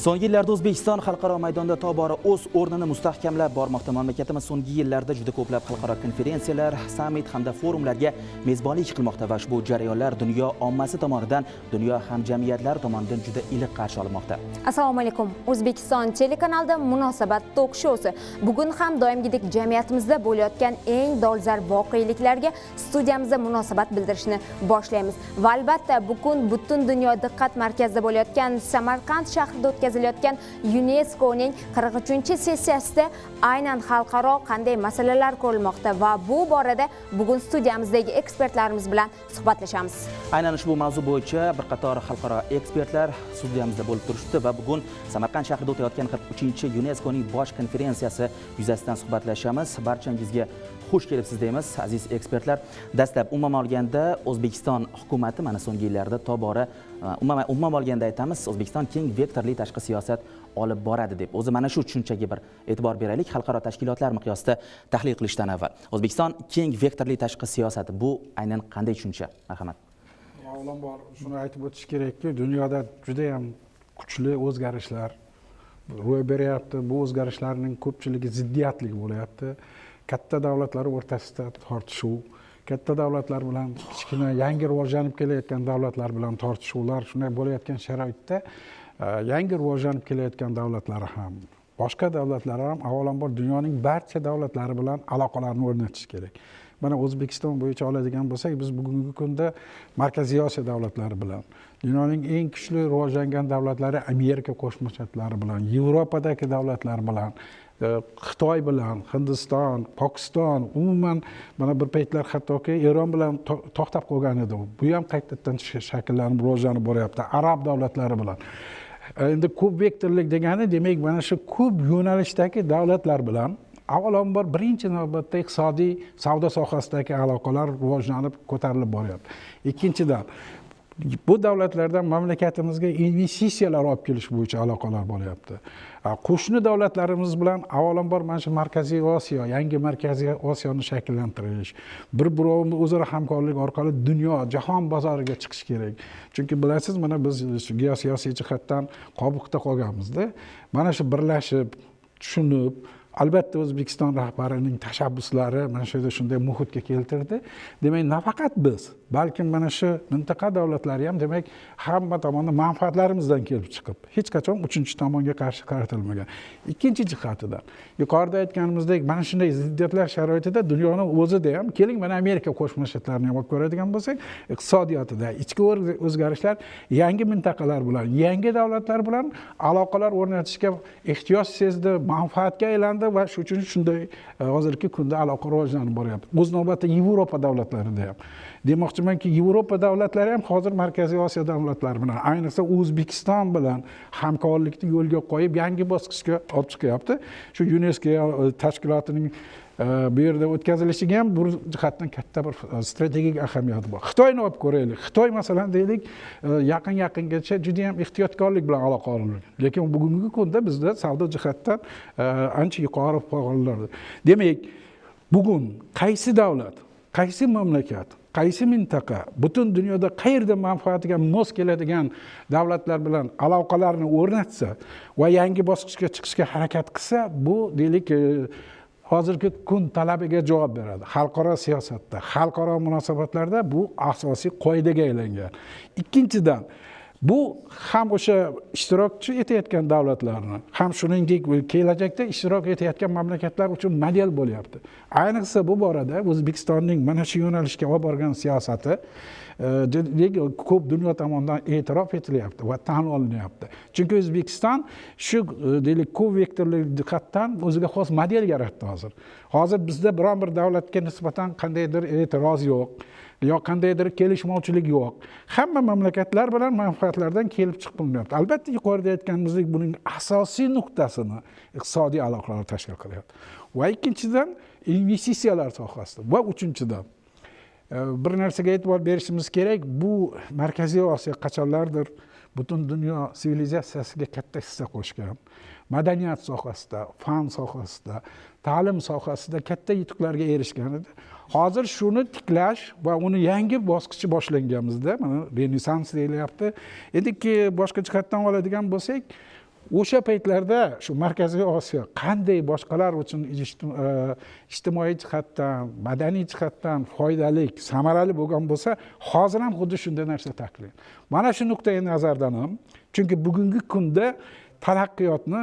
So'nggi yillarda O'zbekiston xalqaro maydonda tobora o'z o'rnini mustahkamlab bormoqda. Mamlakatimiz so'nggi yillarda juda ko'plab xalqaro konferensiyalar, sammit hamda forumlarga mezbonlik qilmoqda va ushbu jarayonlar dunyo ommasi tomonidan, dunyo hamjamiyatlari tomonidan juda iliq qarshi olinmoqda. Assalomu alaykum. O'zbekiston telekanalida munosabat tok-shousi. Bugun ham doimgidek jamiyatimizda bo'layotgan eng dolzarb voqeliklarga studiyamizda munosabat bildirishni boshlaymiz. Va albatta bugun butun dunyo diqqat markazida bo'layotgan Samarqand shahrida o'tkazilayotgan UNESCOning 43-sessiyasida aynan xalqaro qanday masalalar ko'rilmoqda va bu borada bugun studiyamizdagi ekspertlarimiz bilan suhbatlashamiz. Aynan ushbu mavzu bo'yicha bir qator xalqaro ekspertlar studiyamizda bo'lib turishdi va bugun Samarqand shahrida o'tayotgan 43-UNESCOning bosh konferensiyasi yuzasidan suhbatlashamiz. Barchangizga xush kelibsiz deymiz, aziz ekspertlar. Dastlab umuman olganda O'zbekiston hukumati mana so'nggi yillarda tobora umuman olganda aytamiz, O'zbekiston keng vektorli tashqi siyosat olib boradi deb. O'zi mana shu tushunchaga bir e'tibor beraylik. Xalqaro tashkilotlar miqyosida tahlil qilishdan avval. O'zbekiston keng vektorli tashqi siyosati bu aynan qanday tushuncha? Marhamat. Avvalambor shuni aytib o'tish kerakki, dunyoda juda ham kuchli o'zgarishlar ro'y beryapti. Bu o'zgarishlarning ko'pchiligi ziddiyatli bo'lyapti. Katta davlatlar o'rtasida tortishuv, katta davlatlar bilan kichkina yangi rivojlanib kelayotgan davlatlar bilan tortishuvlar shunday bo'layotgan sharoitda yangi rivojlanib kelayotgan davlatlar ham, boshqa davlatlar ham avvalambor dunyoning barcha davlatlari bilan aloqalarni o'rnatish kerak. Mana O'zbekiston bo'yicha oladigan bo'lsak, biz bugungi kunda Markaziy Osiyo davlatlari bilan, dunyoning eng kuchli rivojlangan davlatlari Amerika Qo'shma Shtatlari bilan, Yevropadagi davlatlar bilan, Xitoy bilan, Hindiston, Pokiston, umuman mana bir paytlar hattoki Eron bilan to'xtab qolgan edi. Bu ham qaytadan shakllanib rivojlanib boryapti. Arab davlatlari bilan. Endi ko'p vektorlik degani, demak, mana shu ko'p yo'nalishdagi davlatlar bilan avvalambor birinchi navbatda iqtisodiy savdo sohasidagi aloqalar rivojlanib, ko'tarilib boryapti. Ikkinchidan, bu davlatlardan mamlakatimizga investitsiyalar olib kelish bo'yicha aloqalar bo'lyapti. Qo'shni davlatlarimiz bilan avvalambor mana shu Markaziy Osiyo, yangi Markaziy Osiyoni shakllantirish, bir-birovimiz o'zaro hamkorlik orqali dunyo, jahon bozoriga chiqish kerak. Chunki bilasiz, mana biz geosiyosiy jihatdan qobiqda qolganmizda. Mana shu birlashib, tushunib, albatta O'zbekiston rahbarining tashabbuslari mana shu shunday muhitga keltirdi. Demak, nafaqat biz, balkim mana shu mintaqa davlatlari ham demak hamma tomonidan manfaatlarimizdan kelib chiqib, hech qachon uchinchi tomonga qarshi qaratilmagan. Ikkinchi jihatidan, yuqorida aytganimizdek, mana shunday ziddiyatlar sharoitida dunyoning o'zida ham, keling mana Amerika Qo'shma Shtlarini ham olib ko'radigan bo'lsak, iqtisodiyotida ichki o'zgarishlar yangi mintaqalar bilan, yangi davlatlar bilan aloqalar o'rnatishga ehtiyoj sezdi, manfaatga aylandi va shu uchun shunday hozirgi kunda aloqa rivojlanib boryapti. O'z navbatida Yevropa davlatlarida ham. Demoqchimanki, Yevropa davlatlari ham hozir Markaziy Osiyo davlatlari bilan, ayniqsa O'zbekiston bilan hamkorlikni yo'lga qo'yib, yangi bosqichga olib chiqyapti. Shu UNESCO tashkilotining bu yerda o'tkazilishiga ham bu jihatdan katta bir strategik ahamiyati bor. Xitoyni olib ko'raylik. Xitoy masalan deylik, yaqingacha juda ham ehtiyotkorlik bilan aloqa olgan. Lekin bugungi kunda bizda savdo jihatdan ancha yuqori pog'onalarda. Demak, bugun qaysi davlat, qaysi mamlakat, qaysi mintaqa butun dunyoda qayerda manfaatiga mos keladigan davlatlar bilan aloqalarni o'rnatsa va yangi bosqichga chiqishga harakat qilsa, bu deylik hozirgi kun talabiga javob beradi. Xalqaro siyosatda, xalqaro munosabatlarda bu asosiy qoidaga aylangan. Ikkinchidan, bu ham o'sha ishtirokchi etayotgan davlatlarni, ham shuningdek kelajakda ishtirok etayotgan mamlakatlar uchun model bo'lyapti. Ayniqsa bu borada O'zbekistonning mana shu yo'nalishga olib borgan siyosati ko'p dunyo tomonidan e'tirof etilyapti va tan olinyapti. Chunki O'zbekiston shu deylik ko'p vektorli jihatdan o'ziga xos model yaratdi hozir. Hozir bizda biron bir davlatga nisbatan qandaydir e'tiroz yo'q, yo qandaydir kelishmovchilik yo'q. Hamma mamlakatlar bilan manfaatlardan kelib chiqib bo'lyapti. Albatta yuqorida aytganimizdek buning asosiy nuqtasini iqtisodiy aloqalar tashkil qilyapti. Va ikkinchidan investitsiyalar sohasida va uchinchidan bir narsaga e'tibor berishimiz kerak. Bu Markaziy Osiyo qachonlardir butun dunyo sivilizatsiyasiga katta hissa qo'shgan. Madaniyat sohasida, fan sohasida, ta'lim sohasida katta yutuqlarga erishgan edi. Hozir shuni tiklash va uni yangi bosqichi boshlanganimizda, mana renessans deyilyapti. Ediki boshqa jihatdan oladigan bo'lsak, o'sha paytlarda shu Markaziy Osiyo qanday boshqalar uchun ijtimoiy jihatdan, madaniy jihatdan foydali, samarali bo'lgan bo'lsa, hozir ham xuddi shunday narsa taqiqlaydi. Mana shu nuqtai nazardan ham, chunki bugungi kunda taraqqiyotni,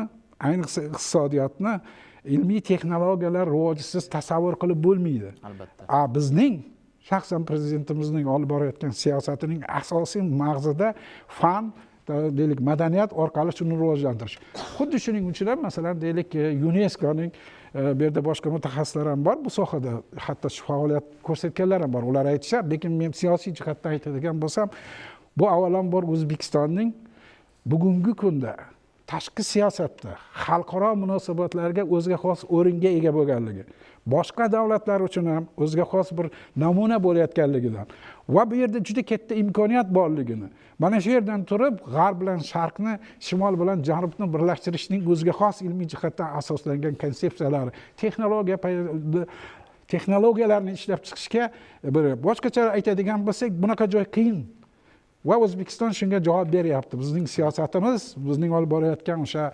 ayniqsa iqtisodiyotni ilmiy texnologiyalar rivojisiz tasavvur qilib bo'lmaydi. Albatta. Bizning shaxsan prezidentimizning olib borayotgan siyosatining asosiy mag'zida fan, deylik, madaniyat orqali shuni rivojlantirish. Xuddi shuning uchun ham masalan deylik UNESCOning bu yerda boshqa mutaxassislar ham bor bu sohada, hatto shu faoliyat ko'rsatganlar ham bor. Ular aytishadi, lekin men siyosiy jihatdan aytadigan bo'lsam, bu avvalambor O'zbekistonning bugungi kunda tashqi siyosatda xalqaro munosabatlarga o'ziga xos o'ringa ega bo'lganligi, boshqa davlatlar uchun ham o'ziga xos bir namuna bo'layotganligidan va bu yerda juda katta imkoniyat borligini, mana shu yerdan turib g'arb bilan sharqni, shimol bilan janubni birlashtirishning o'ziga xos ilmiy jihatdan asoslangan konsepsiyalari, texnologiyalarni ishlab chiqishga, boshqacha aytadigan bo'lsak, bunaqa joy qiyin. Va O'zbekiston shunga javob beryapti. Bizning siyosatimiz, bizning olib borayotgan o'sha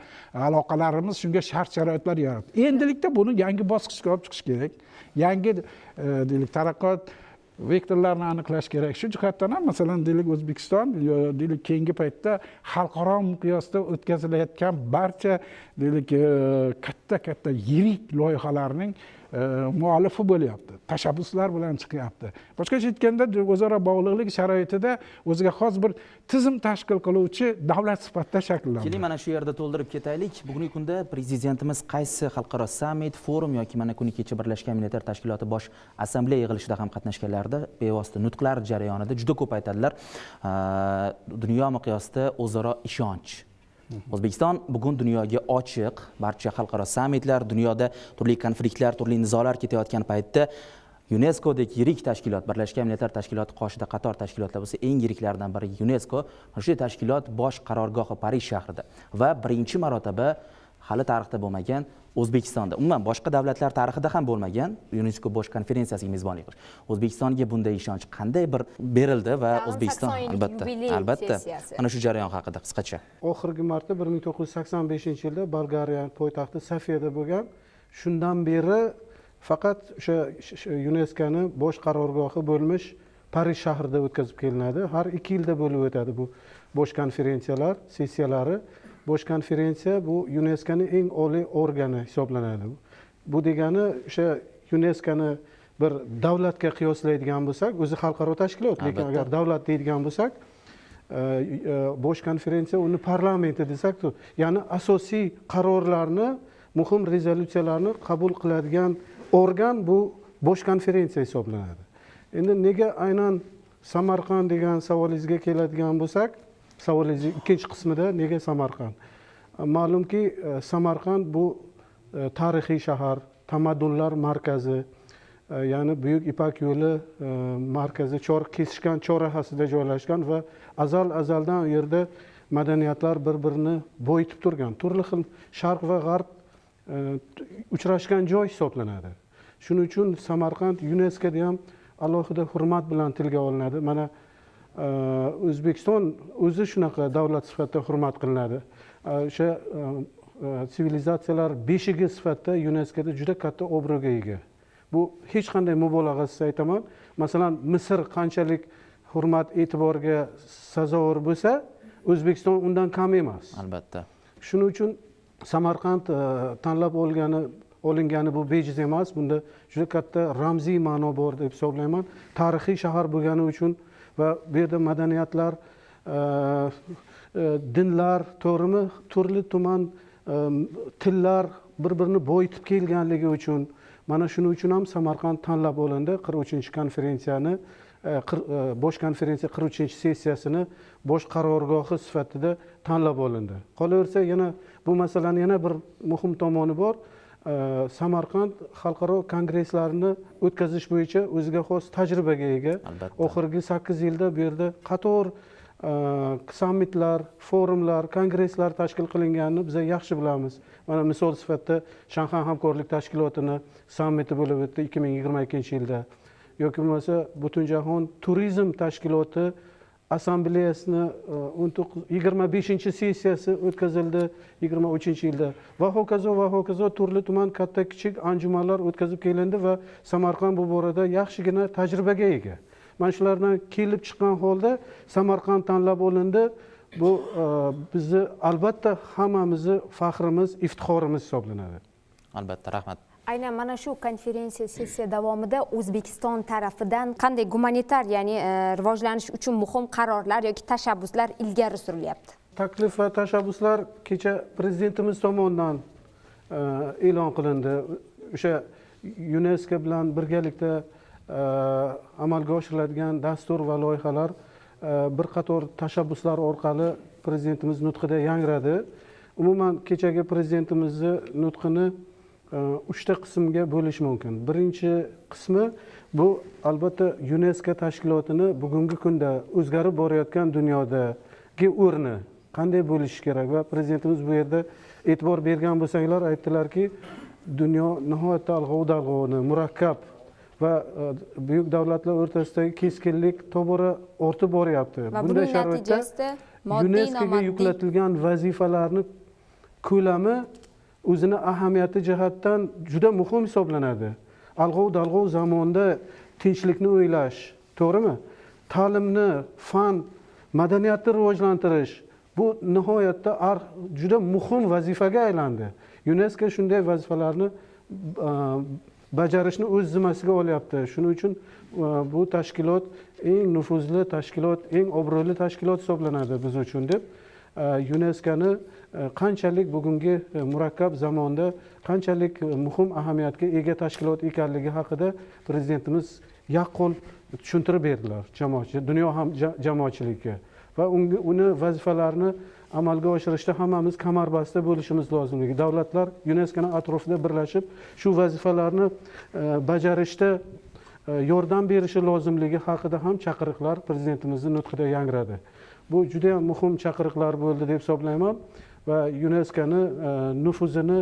aloqalarimiz shunga shart-sharoitlar yaratdi. Endilikda buni yangi bosqichga olib chiqish kerak. Yangi deylik taraqqiyot vektorlarini aniqlash kerak. Shu jihatdan ham masalan deylik O'zbekiston deylik keyingi paytda xalqaro miqyosda o'tkazilayotgan barcha deylik katta yirik loyihalarning muallifi bo'lyapti. Tashabbuslar bilan chiqyapti. Boshqacha aytganda, o'zaro bog'liqlik sharoitida o'ziga xos bir tizim tashkil qiluvchi davlat sifatida shakllanadi. Keling, mana shu yerda to'ldirib ketaylik. Bugungi kunda prezidentimiz qaysi xalqaro summit, forum yoki mana kuni kecha Birlashgan Millatlar Tashkiloti bosh assambleya yig'ilishida ham qatnashganlarida bevosita nutqlar jarayonida juda ko'p aytadilar. Dunyo miqyosida o'zaro ishonch. O'zbekiston bugun dunyoga ochiq, barcha xalqaro sammitlar, dunyoda turli konfliktlar, turli nizolar ketayotgan paytda UNESCOdek yirik tashkilot, Birlashgan Millatlar Tashkiloti qoshida qator tashkilotlar bo'lsa, eng yiriklaridan biri UNESCO, shu tashkilot bosh qarorgohi Parij shahrida va birinchi marotaba hali tarixda bo'lmagan O'zbekistonda, umuman boshqa davlatlar tarixida ham bo'lmagan UNESCO bosh konferensiyasiga mezbonlik qilish. O'zbekistonga bunday ishonch qanday bir berildi va O'zbekiston albatta mana shu jarayon haqida qisqacha. Oxirgi marta 1985-yilda Bolgariya poytaxti Sofiyada bo'lgan. Shundan beri faqat o'sha UNESCOning bosh qarorgohi bo'lmish Parij shahrida o'tkazib kelinadi. Har 2 yilda bo'lib o'tadi bu bosh konferensiyalar, sessiyalari. Bosh konferensiya bu UNESCOning eng oliy organi hisoblanadi. Bu degani o'sha UNESCOni bir davlatga qiyoslaydigan bo'lsak, o'zi xalqaro tashkilot, lekin agar davlat deydigan bo'lsak, bosh konferensiya uni parlamenti desak, ya'ni asosiy qarorlarni, muhim rezolyutsiyalarni qabul qiladigan organ bu bosh konferensiya hisoblanadi. Endi nega aynan Samarqand degan savolingizga keladigan bo'lsak, savolingiz ikkinchi qismida nega Samarqand? Ma'lumki, Samarqand bu tarixiy shahar, tamaddunlar markazi, ya'ni Buyuk Ipak yo'li markazi, kesishgan chorrahasida joylashgan va azaldan u yerda madaniyatlar bir-birini bo'yitib turgan, turli xil sharq va g'arb uchrashgan joy hisoblanadi. Shuning uchun Samarqand UNESCOda ham alohida hurmat bilan tilga olinadi. Mana O'zbekiston o'zi shunaqa davlat sifatida hurmat qilinadi. O'sha sivilizatsiyalar beshigi sifatida UNESCOda juda katta obro'ga ega. Bu hech qanday mubolag'asiz aytaman. Masalan, Misr qanchalik hurmat e'tiborga sazovor bo'lsa, O'zbekiston undan kam emas. Albatta. Shuning uchun Samarqand tanlab olingani bu bejiz emas. Bunda juda katta ramziy ma'no bor deb hisoblayman. Tarixiy shahar bo'lgani uchun va bu yerda madaniyatlar, dinlar, to'g'rimi, turli tuman tillar bir-birini bo'yitib kelganligi uchun, mana shuning uchun ham Samarqand tanlab olindi. 43-konferensiyani, bosh konferensiya 43-sessiyasini bosh qarorgohi sifatida tanlab olindi. Qolaversa, yana bu masalaning yana bir muhim tomoni bor. Samarqand xalqaro kongresslarni o'tkazish bo'yicha o'ziga xos tajribaga ega. Oxirgi 8 yilda bu yerda qator sammitlar, forumlar, kongresslar tashkil qilinganini biz yaxshi bilamiz. Mana misol sifatida Shanxay hamkorlik tashkilotini sammiti bo'lib o'tdi 2022-yilda. Yoki bo'lmasa Butunjahon turizm tashkiloti assambleyasini 25 sessiyasi o'tkazildi 23-yilda va hokazo turli tuman katta kichik anjumanlar o'tkazib kelindi va Samarqand bu borada yaxshigina tajribaga ega. Mana shulardan kelib chiqqan holda Samarqand tanlab olindi. Bu bizni albatta hammamizni faxrimiz, iftixorimiz hisoblanadi. Albatta, rahmat. Aynan mana shu konferensiya sessiya davomida O'zbekiston tarafidan qanday gumanitar, ya'ni rivojlanish uchun muhim qarorlar yoki tashabbuslar ilgari surilyapti? Taklif va tashabbuslar kecha prezidentimiz tomonidan e'lon qilindi. O'sha UNESCO bilan birgalikda amalga oshiriladigan dastur va loyihalar bir qator tashabbuslar orqali prezidentimiz nutqida yangradi. Umuman kechagi prezidentimizning nutqini 3 ta qismga bo'lish mumkin. Birinchi qismi bu albatta UNESCO tashkilotini bugungi kunda o'zgarib borayotgan dunyodagi o'rni qanday bo'lishi kerak va prezidentimiz bu yerda e'tibor bergan bo'lsanglar aytdilarki, dunyo nihoyatda alg'ov-dalg'ovni, murakkab va buyuk davlatlar o'rtasidagi keskinlik tobora ortib boryapti. Bunday sharoitda UNESCOga yuklatilgan vazifalarni ko'lami o'zini ahamiyati jihatdan juda muhim hisoblanadi. Alg'ov-dalg'ov zamonda tinchlikni o'ylash, to'g'rimi? Ta'limni, fan, madaniyatni rivojlantirish bu nihoyatda juda muhim vazifaga aylandi. UNESCO shunday vazifalarni bajarishni o'z zimmasiga olyapti. Shuning uchun bu tashkilot eng nufuzli tashkilot, eng obro'li tashkilot hisoblanadi biz uchun deb UNESCOni qanchalik bugungi murakkab zamonda qanchalik muhim ahamiyatga ega tashkilot ekanligi haqida prezidentimiz yaqqol tushuntirib berdilar dunyo jamoatchiligiga va uni vazifalarini amalga oshirishda hammamiz kamarbasta bo'lishimiz lozimligi, davlatlar UNESCOning atrofida birlashib shu vazifalarni bajarishda yordam berishi lozimligi haqida ham chaqiriqlar prezidentimizning nutqida yangradi. Bu juda ham muhim chaqiriqlar bo'ldi deb hisoblayman va UNESCOni nufuzini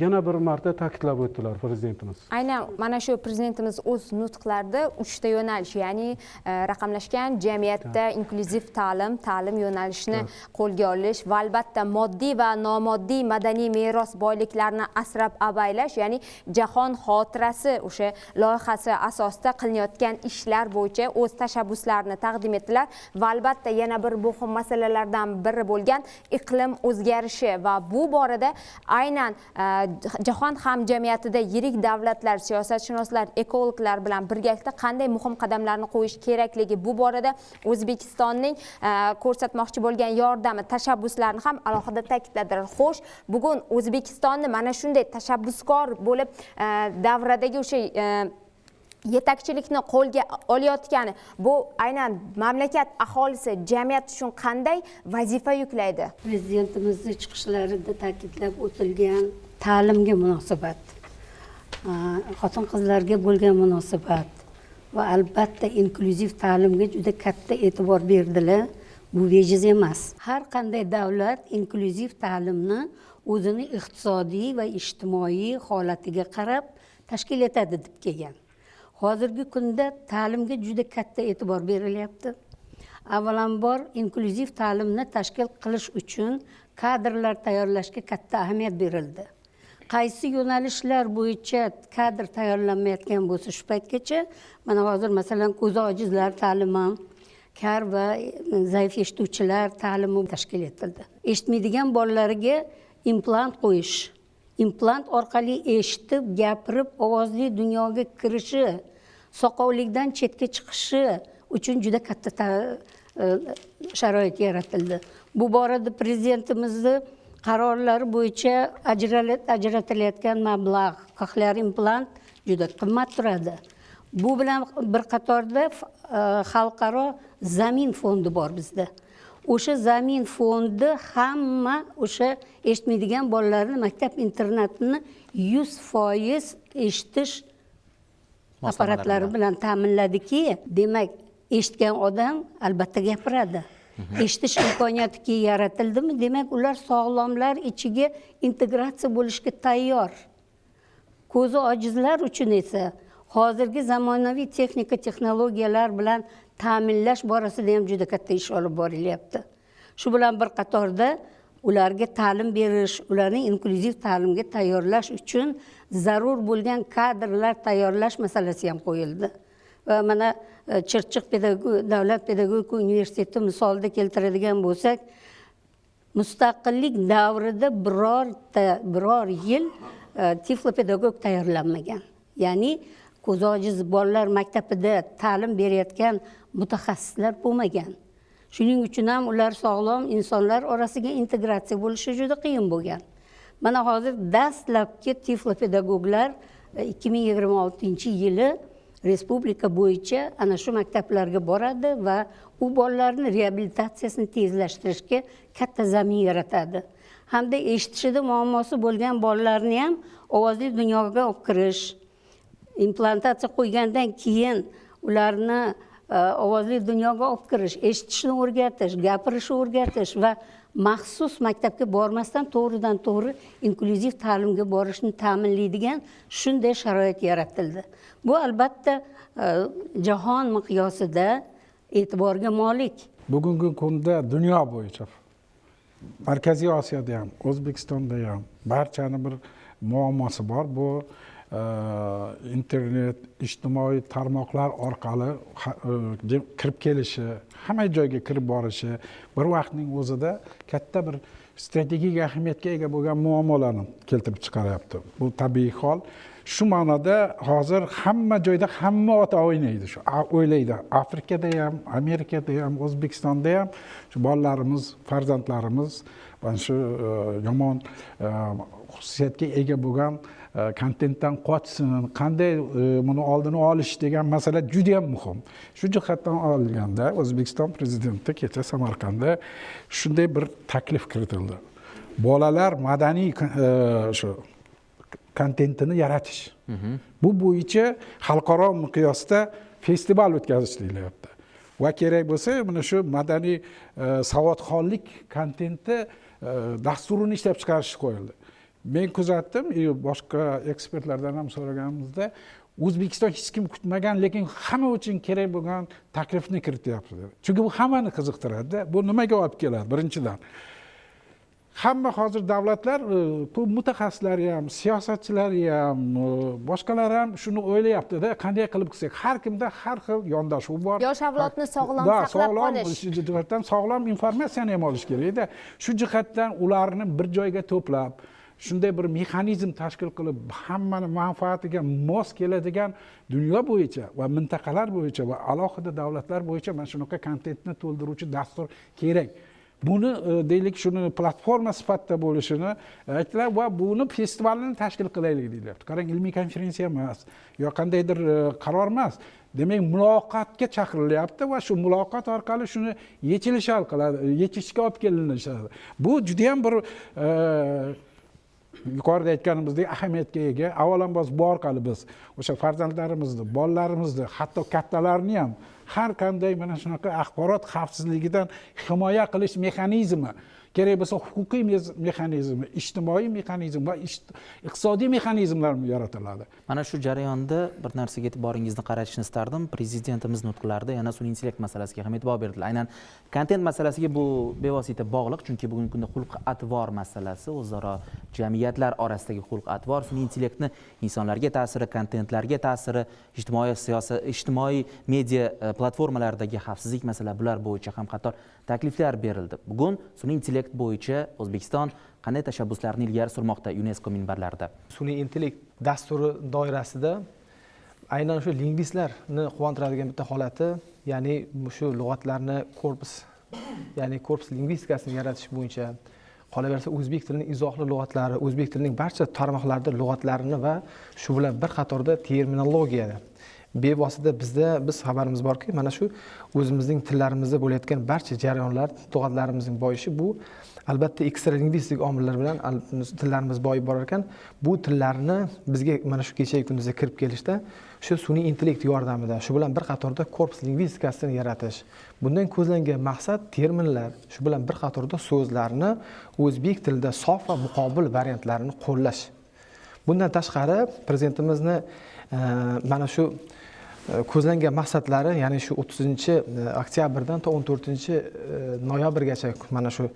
yana bir marta ta'kidlab o'tdilar prezidentimiz. Aynan mana shu prezidentimiz o'z nutqlarida 3 ta yo'nalish, ya'ni raqamlashgan jamiyatda inklyuziv ta'lim yo'nalishini qo'lga olish va albatta moddiy va nomoddiy madaniy meros boyliklarini asrab-avaylash, ya'ni jahon xotirasi o'sha loyihasi asosida qilinayotgan ishlar bo'yicha o'z tashabbuslarini taqdim etdilar va albatta yana bir muhim masalalardan biri bo'lgan iqlim o'zgarishi va bu borada aynan jahon hamjamiyatida yirik davlatlar, siyosatshunoslar, ekologlar bilan birgalikda qanday muhim qadamlarni qo'yish kerakligi, bu borada O'zbekistonning ko'rsatmoqchi bo'lgan yordami, tashabbuslarini ham alohida ta'kidladilar. Xo'sh, bugun O'zbekistonni mana shunday tashabbuskor bo'lib davradagi o'sha yetakchilikni qo'lga olayotgani bu aynan mamlakat aholisi, jamiyat uchun qanday vazifa yuklaydi? Prezidentimizning chiqishlarida ta'kidlab o'tilgan ta'limga munosabat, xotin-qizlarga bo'lgan munosabat va albatta inklyuziv ta'limga juda katta e'tibor berdilar. Bu bejiz emas. Har qanday davlat inklyuziv ta'limni o'zini iqtisodiy va ijtimoiy holatiga qarab tashkil etadi deb kelgan. Hozirgi kunda ta'limga juda katta e'tibor berilyapti. Avvalambor inklyuziv ta'limni tashkil qilish uchun kadrlar tayyorlashga katta ahamiyat berildi. Qaysi yo'nalishlar bo'yicha kadr tayyorlanmayotgan bo'lsa shu paytgacha, mana hozir masalan ko'zi ojizlar ta'limi, kar va zaif eshituvchilar ta'limi tashkil etildi. Eshitmaydigan bolalarga implant qo'yish, implant orqali eshitib, gapirib, ovozli dunyoga kirishi, soqovlikdan chetga chiqishi uchun juda katta sharoit yaratildi. Bu borada prezidentimizning qarorlari bo'yicha ajratilayotgan mablag', cochlear implant juda qimmat turadi. Bu bilan bir qatorda xalqaro zamin fondi bor bizda. O'sha zamin fondi hamma o'sha eshitmaydigan bolalarni maktab internatini 100% eshitish apparatlari bilan ta'minladiki, demak, eshitgan odam albatta gapiradi. Eshitish imkoniyati yaratildimi, demak, ular sog'lomlar ichiga integratsiya bo'lishga tayyor. Ko'zi ojizlar uchun esa hozirgi zamonaviy texnika texnologiyalar bilan ta'minlash borasida ham juda katta ish olib borilyapti. Shu bilan bir qatorda ularga ta'lim berish, ularni inklyuziv ta'limga tayyorlash uchun zarur bo'lgan kadrlar tayyorlash masalasi ham qo'yildi. Va mana Chirchiq davlat pedagogika universiteti misolida keltiradigan bo'lsak, mustaqillik davrida biror yil tiflopedagog tayyorlanmagan. Ya'ni ko'zi ojiz bolalar maktabida ta'lim berayotgan mutaxassislar bo'lmagan. Shuning uchun ham ular sog'lom insonlar orasiga integratsiya bo'lishi juda qiyin bo'lgan. Mana hozir dastlabki tiflopedagoglar 2026-yili respublika bo'yicha ana shu maktablarga boradi va u bolalarni reabilitatsiyasini tezlashtirishga katta zamin yaratadi. Hamda eshitishida muammosi bo'lgan bolalarni ham ovozli dunyoga olib kirish, implantatsiya qo'ygandan keyin ularni ovozli dunyoga olib kirish, eshitishni o'rgatish, gapirishni o'rgatish va maxsus maktabga bormasdan to'g'ridan to'g'ri inklyuziv ta'limga borishni ta'minlaydigan shunday sharoit yaratildi. Bu albatta jahon miqyosida e'tiborga molik. Bugungi kunda dunyo bo'yicha Markaziy Osiyoda ham, O'zbekistonda ham barchani bir muammosi bor. Bu internet, ijtimoiy tarmoqlar orqali kirib kelishi, hamma joyga kirib borishi bir vaqtning o'zida katta bir strategik ahamiyatga ega bo'lgan muammolarni keltirib chiqaryapti. Bu tabiiy hol. Shu ma'noda hozir hamma joyda hamma ota o'ynaydi, shu o'ylaydi. Afrikada ham, Amerikada ham, O'zbekistonda ham shu bolalarimiz, farzandlarimiz mana shu yomon xususiyatga ega bo'lgan kontentdan qochsin, qanday buni oldini olish degan masala juda ham muhim. Shu jihatdan olganda O'zbekiston prezidenti kecha Samarqandda shunday bir taklif kiritildi. Bolalar madaniy shu kontentini yaratish. Bu bo'yicha xalqaro miqyosda festival o'tkazish deyilyapti. Va kerak bo'lsa, mana shu madaniy savodxonlik kontenti dasturini ishlab chiqarish qo'yildi. Men kuzatdim, boshqa ekspertlardan ham so'raganimizda, O'zbekiston hech kim kutmagan, lekin hamma uchun kerak bo'lgan taklifni kirityapti. Chunki bu hammani qiziqtiradi. Bu nimaga olib keladi? Birinchidan, hamma hozir davlatlar, bu mutaxassislari ham, siyosatchilari ham, boshqalar ham shuni o'ylayapti-da, qanday qilib qilsak, har kimda har xil yondashuv bor. Yosh avlodni sog'lom saqlab qolish. Shu jihatdan sog'lom informatsiyani ham olish kerak-da. Shu jihatdan ularni bir joyga to'plab, shunday bir mexanizm tashkil qilib, hammani manfaatiga mos keladigan dunyo bo'yicha va mintaqalar bo'yicha va alohida davlatlar bo'yicha mana shunaqa kontentni to'ldiruvchi dastur kerak. Buni deylik shuni platforma sifatida bo'lishini aytdilar va buni festivalni tashkil qilaylik deyapti. Qarang, ilmiy konferensiya emas, yo qandaydir qaror emas. Demak, muloqotga chaqirilyapti va shu muloqot orqali shuni yechishga olib kelinishadi. Bu juda ham bir yuqorida aytganimizdek ahamiyatga ega. Avvalambor bu orqali biz o'sha farzandlarimizni, bolalarimizni, hatto kattalarni ham har qanday mana shunaqa axborot xavfsizligidan himoya qilish mexanizmi, kerak bo'lsa huquqiy mexanizmi, ijtimoiy mexanizm va iqtisodiy mexanizmlar yaratiladi. Mana shu jarayonda bir narsaga e'tiboringizni qaratishni istardim. Prezidentimiz nutqlarida yana sun'iy intellekt masalasiga ham e'tibor berdilar. Aynan kontent masalasiga bu bevosita bog'liq, chunki bugungi kunda xulq-atvor masalasi, o'zaro jamiyatlar orasidagi xulq-atvor, sun'iy intellektni insonlarga ta'siri, kontentlarga ta'siri, ijtimoiy media platformalardagi xavfsizlik masalalari bular bo'yicha ham qator takliflar berildi. Bugun sun'iy intellekt bo'yicha O'zbekiston qanday tashabbuslarni ilgari surmoqda UNESCO minbarlarida? Sun'iy intellekt dasturi doirasida aynan shu lingvistlarni quvontiradigan bitta holati, ya'ni shu lug'atlarni korpus lingvistikasini yaratish bo'yicha, qolaversa o'zbek tilining izohli lug'atlari, o'zbek tilining barcha tarmoqlarida lug'atlarini va shu bilan bir qatorda terminologiyada bevosita biz xabarimiz borki, mana shu o'zimizning tillarimizda bo'layotgan barcha jarayonlar, lug'atlarimizning boyishi bu albatta ekstralingvistik omillar bilan tillarimiz boyib borar ekan, bu tillarni bizga mana shu kechagi kunduzga kirib kelishda shu sun'iy intellekt yordamida, shu bilan bir qatorda korpus lingvistikasini yaratish. Bundan ko'zlangan maqsad terminlar, shu bilan bir qatorda so'zlarni o'zbek tilida sof va muqobil variantlarini qo'llash. Bundan tashqari prezidentimizni mana shu ko'zlangan maqsadlari, ya'ni shu 30-oktyabrdan to 14-noyabrgacha mana shu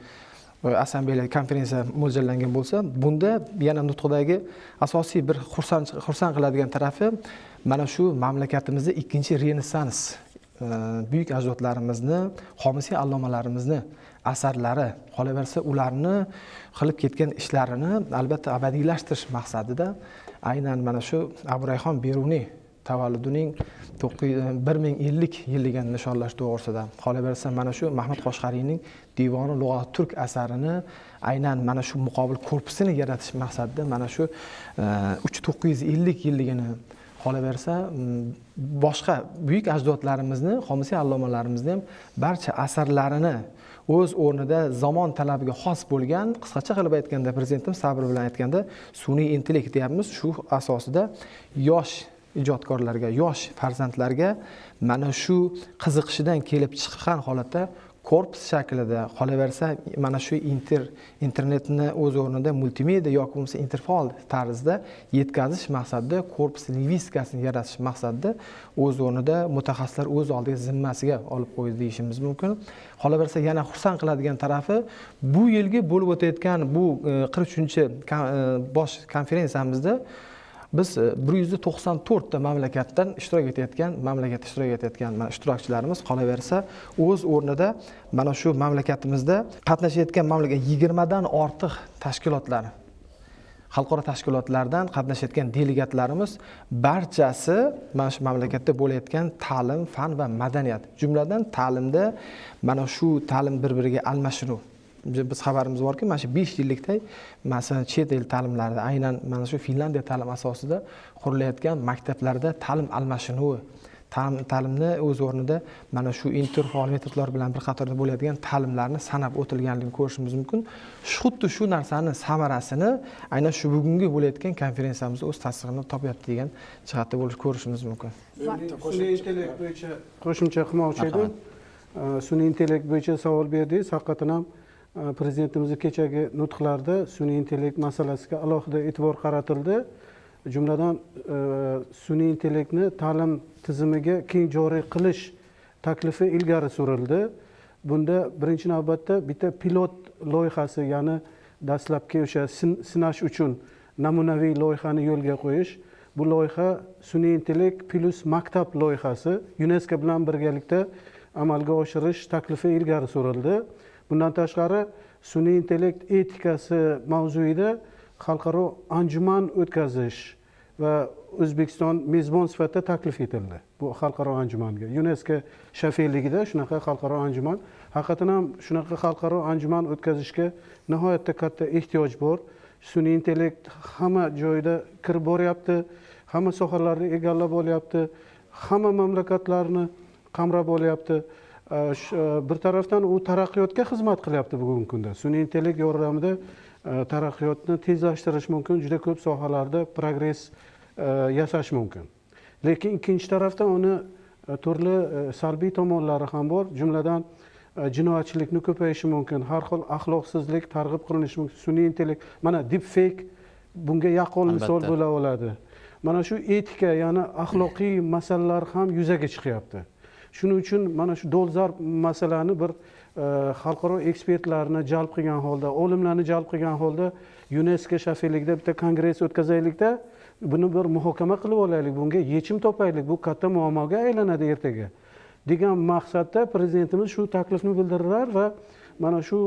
assambleya konferensiya mo'ljallangan bo'lsa, bunda yana nutqdagi asosiy bir xursand qiladigan tarafi mana shu mamlakatimizda ikkinchi renessans, buyuk ajdodlarimizni, homisiy allomalarimizni asarlari, qolaversa ularni qilib ketgan ishlarini albatta abadiylashtirish maqsadida aynan mana shu Aburayhon Beruniy tavalludining 1050 yilligini nishonlash to'g'risida, qolaversa mana shu Mahmud Qoshg'ariyning Divoni lug'at turk asarini aynan mana shu muqobil korpusini yaratish maqsadida mana shu 3950 yilligini, qolaversa boshqa buyuk ajdodlarimizni, homisiy allomalarimizni ham barcha asarlarini o'z o'rnida zamon talabiga xos bo'lgan, qisqacha qilib aytganda prezidentim sabr bilan aytganda sun'iy intellekt deyapmiz, shu asosida yosh ijodkorlarga, yosh farzandlarga mana shu qiziqishidan kelib chiqqan holatda korpus shaklida, qolaversa mana shu internetni o'z o'rnida multimedia yoki bo'lmasa interfaol tarzda yetkazish maqsadida, korpus lingvistikasini yaratish maqsadida o'z o'rnida mutaxassislar o'z oldiga zimmasiga olib qo'ydi deyishimiz mumkin. Qolaversa yana xursand qiladigan tarafi, bu yilgi bo'lib o'tayotgan bu 43-bosh konferensiyamizda biz 194 ta mamlakatdan ishtirok etayotgan ishtirokchilarimiz, qolaversa o'z o'rnida mana shu mamlakatimizda qatnashayotgan 20 dan ortiq tashkilotlar, xalqaro tashkilotlardan qatnashayotgan delegatlarimiz barchasi mana shu mamlakatda bo'layotgan ta'lim, fan va madaniyat, jumladan ta'limda mana shu ta'lim bir-biriga almashinuv. Biz xabarimiz borki, mana shu 5 yillikda masalan chet el ta'limlarida, aynan mana shu Finlandiya ta'lim asosida qurilayotgan maktablarda ta'lim almashinuvi, ta'limni o'z o'rnida mana shu interfaol metodlar bilan bir qatorda bo'ladigan ta'limlarni sanab o'tilganligini ko'rishimiz mumkin. Xuddi shu narsani samarasini aynan shu bugungi bo'layotgan konferensiyamizda o'z tasdig'ini topyapti degan jihatda ko'rishimiz mumkin. Sun'iy intellekt bo'yicha qo'shimcha qilmoqchi edim. Sun'iy intellekt bo'yicha savol berdingiz. Haqiqatan ham prezidentimizning kechagi nutqlarida sun'iy intellekt masalasiga alohida e'tibor qaratildi. Jumladan sun'iy intellektni ta'lim tizimiga keng joriy qilish taklifi ilgari surildi. Bunda birinchi navbatda bitta pilot loyihasi, ya'ni dastlabki o'sha sinash uchun namunaviy loyihani yo'lga qo'yish. Bu loyiha sun'iy intellekt plus maktab loyihasi UNESCO bilan birgalikda amalga oshirish taklifi ilgari surildi. Bundan tashqari sun'iy intellekt etikasi mavzuida xalqaro anjuman o'tkazish va O'zbekiston mezbon sifatida taklif etildi bu xalqaro anjumanga. UNESCO shafiyligida shunaqa xalqaro anjuman, haqiqatan ham shunaqa xalqaro anjuman o'tkazishga nihoyatda katta ehtiyoj bor. Sun'iy intellekt hamma joyda kirib boryapti, hamma sohalarni egallab olyapti, hamma mamlakatlarni qamrab olyapti. Bir tarafdan u taraqqiyotga xizmat qilyapti bugungi kunda. Sun'iy intellekt yordamida taraqqiyotni tezlashtirish mumkin, juda ko'p sohalarda progress yasash mumkin. Lekin ikkinchi tarafdan uni turli salbiy tomonlari ham bor. Jumladan jinoyatchilikni ko'payishi mumkin, har xil axloqsizlik targ'ib qilinishi mumkin. Sun'iy intellekt, mana deepfake bunga yaqqol misol bo'la oladi. Mana shu etika, ya'ni axloqiy masalalar ham yuzaga chiqyapti. Shuning uchun mana shu dolzarb masalani bir xalqaro ekspertlarni jalb qilgan holda, olimlarni jalb qilgan holda UNESCO shafiyligida bitta kongress o'tkazaylikda, buni bir muhokama qilib olaylik, bunga yechim topaylik, bu katta muammoga aylanadi ertaga degan maqsadda prezidentimiz shu taklifni bildirdilar va mana shu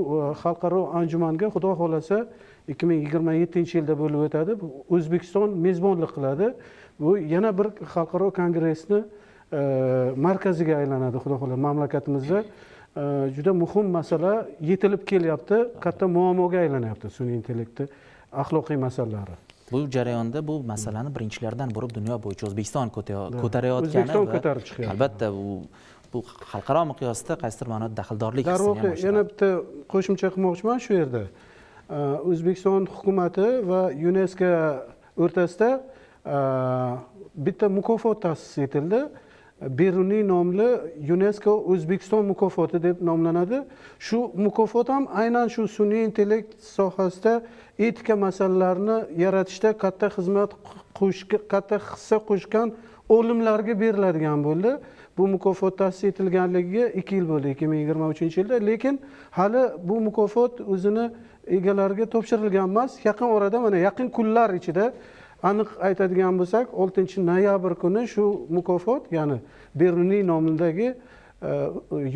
xalqaro anjumanga xudo xolasa 2027-yilda bo'lib o'tadi. O'zbekiston mezbonlik qiladi. Bu yana bir xalqaro kongressni markaziga aylanadi xudo xohlasa. Mamlakatimizda juda muhim masala yetilib kelyapti, katta muammoga aylanyapti sun'iy intellektni axloqiy masalalari. Bu jarayonda bu masalani birinchilardan bo'lib dunyo bo'yicha O'zbekiston ko'tarayotgani va albatta bu xalqaro miqyosda qaysidir ma'noda daxldorlik hissini ham oshiradi. Yana bitta qo'shimcha qilmoqchiman shu yerda. O'zbekiston hukumati va UNESCO o'rtasida bitta mukofot ta'sis etildi. Beruniy nomli UNESCO O'zbekiston mukofoti deb nomlanadi. Shu mukofot ham aynan shu sun'iy intellekt sohasida etika masalalarini yaratishda katta xizmat qo'shgan, katta hissa qo'shgan olimlarga beriladigan bo'ldi. Bu mukofot ta'sis etilganligiga 2 yil bo'ldi, 2023-yilda, lekin hali bu mukofot o'zini egalariga topshirilgan emas. Yaqin orada, mana yaqin kunlar ichida aniq aytadigan bo'lsak, 6-noyabr kuni shu mukofot, ya'ni Beruniy nomidagi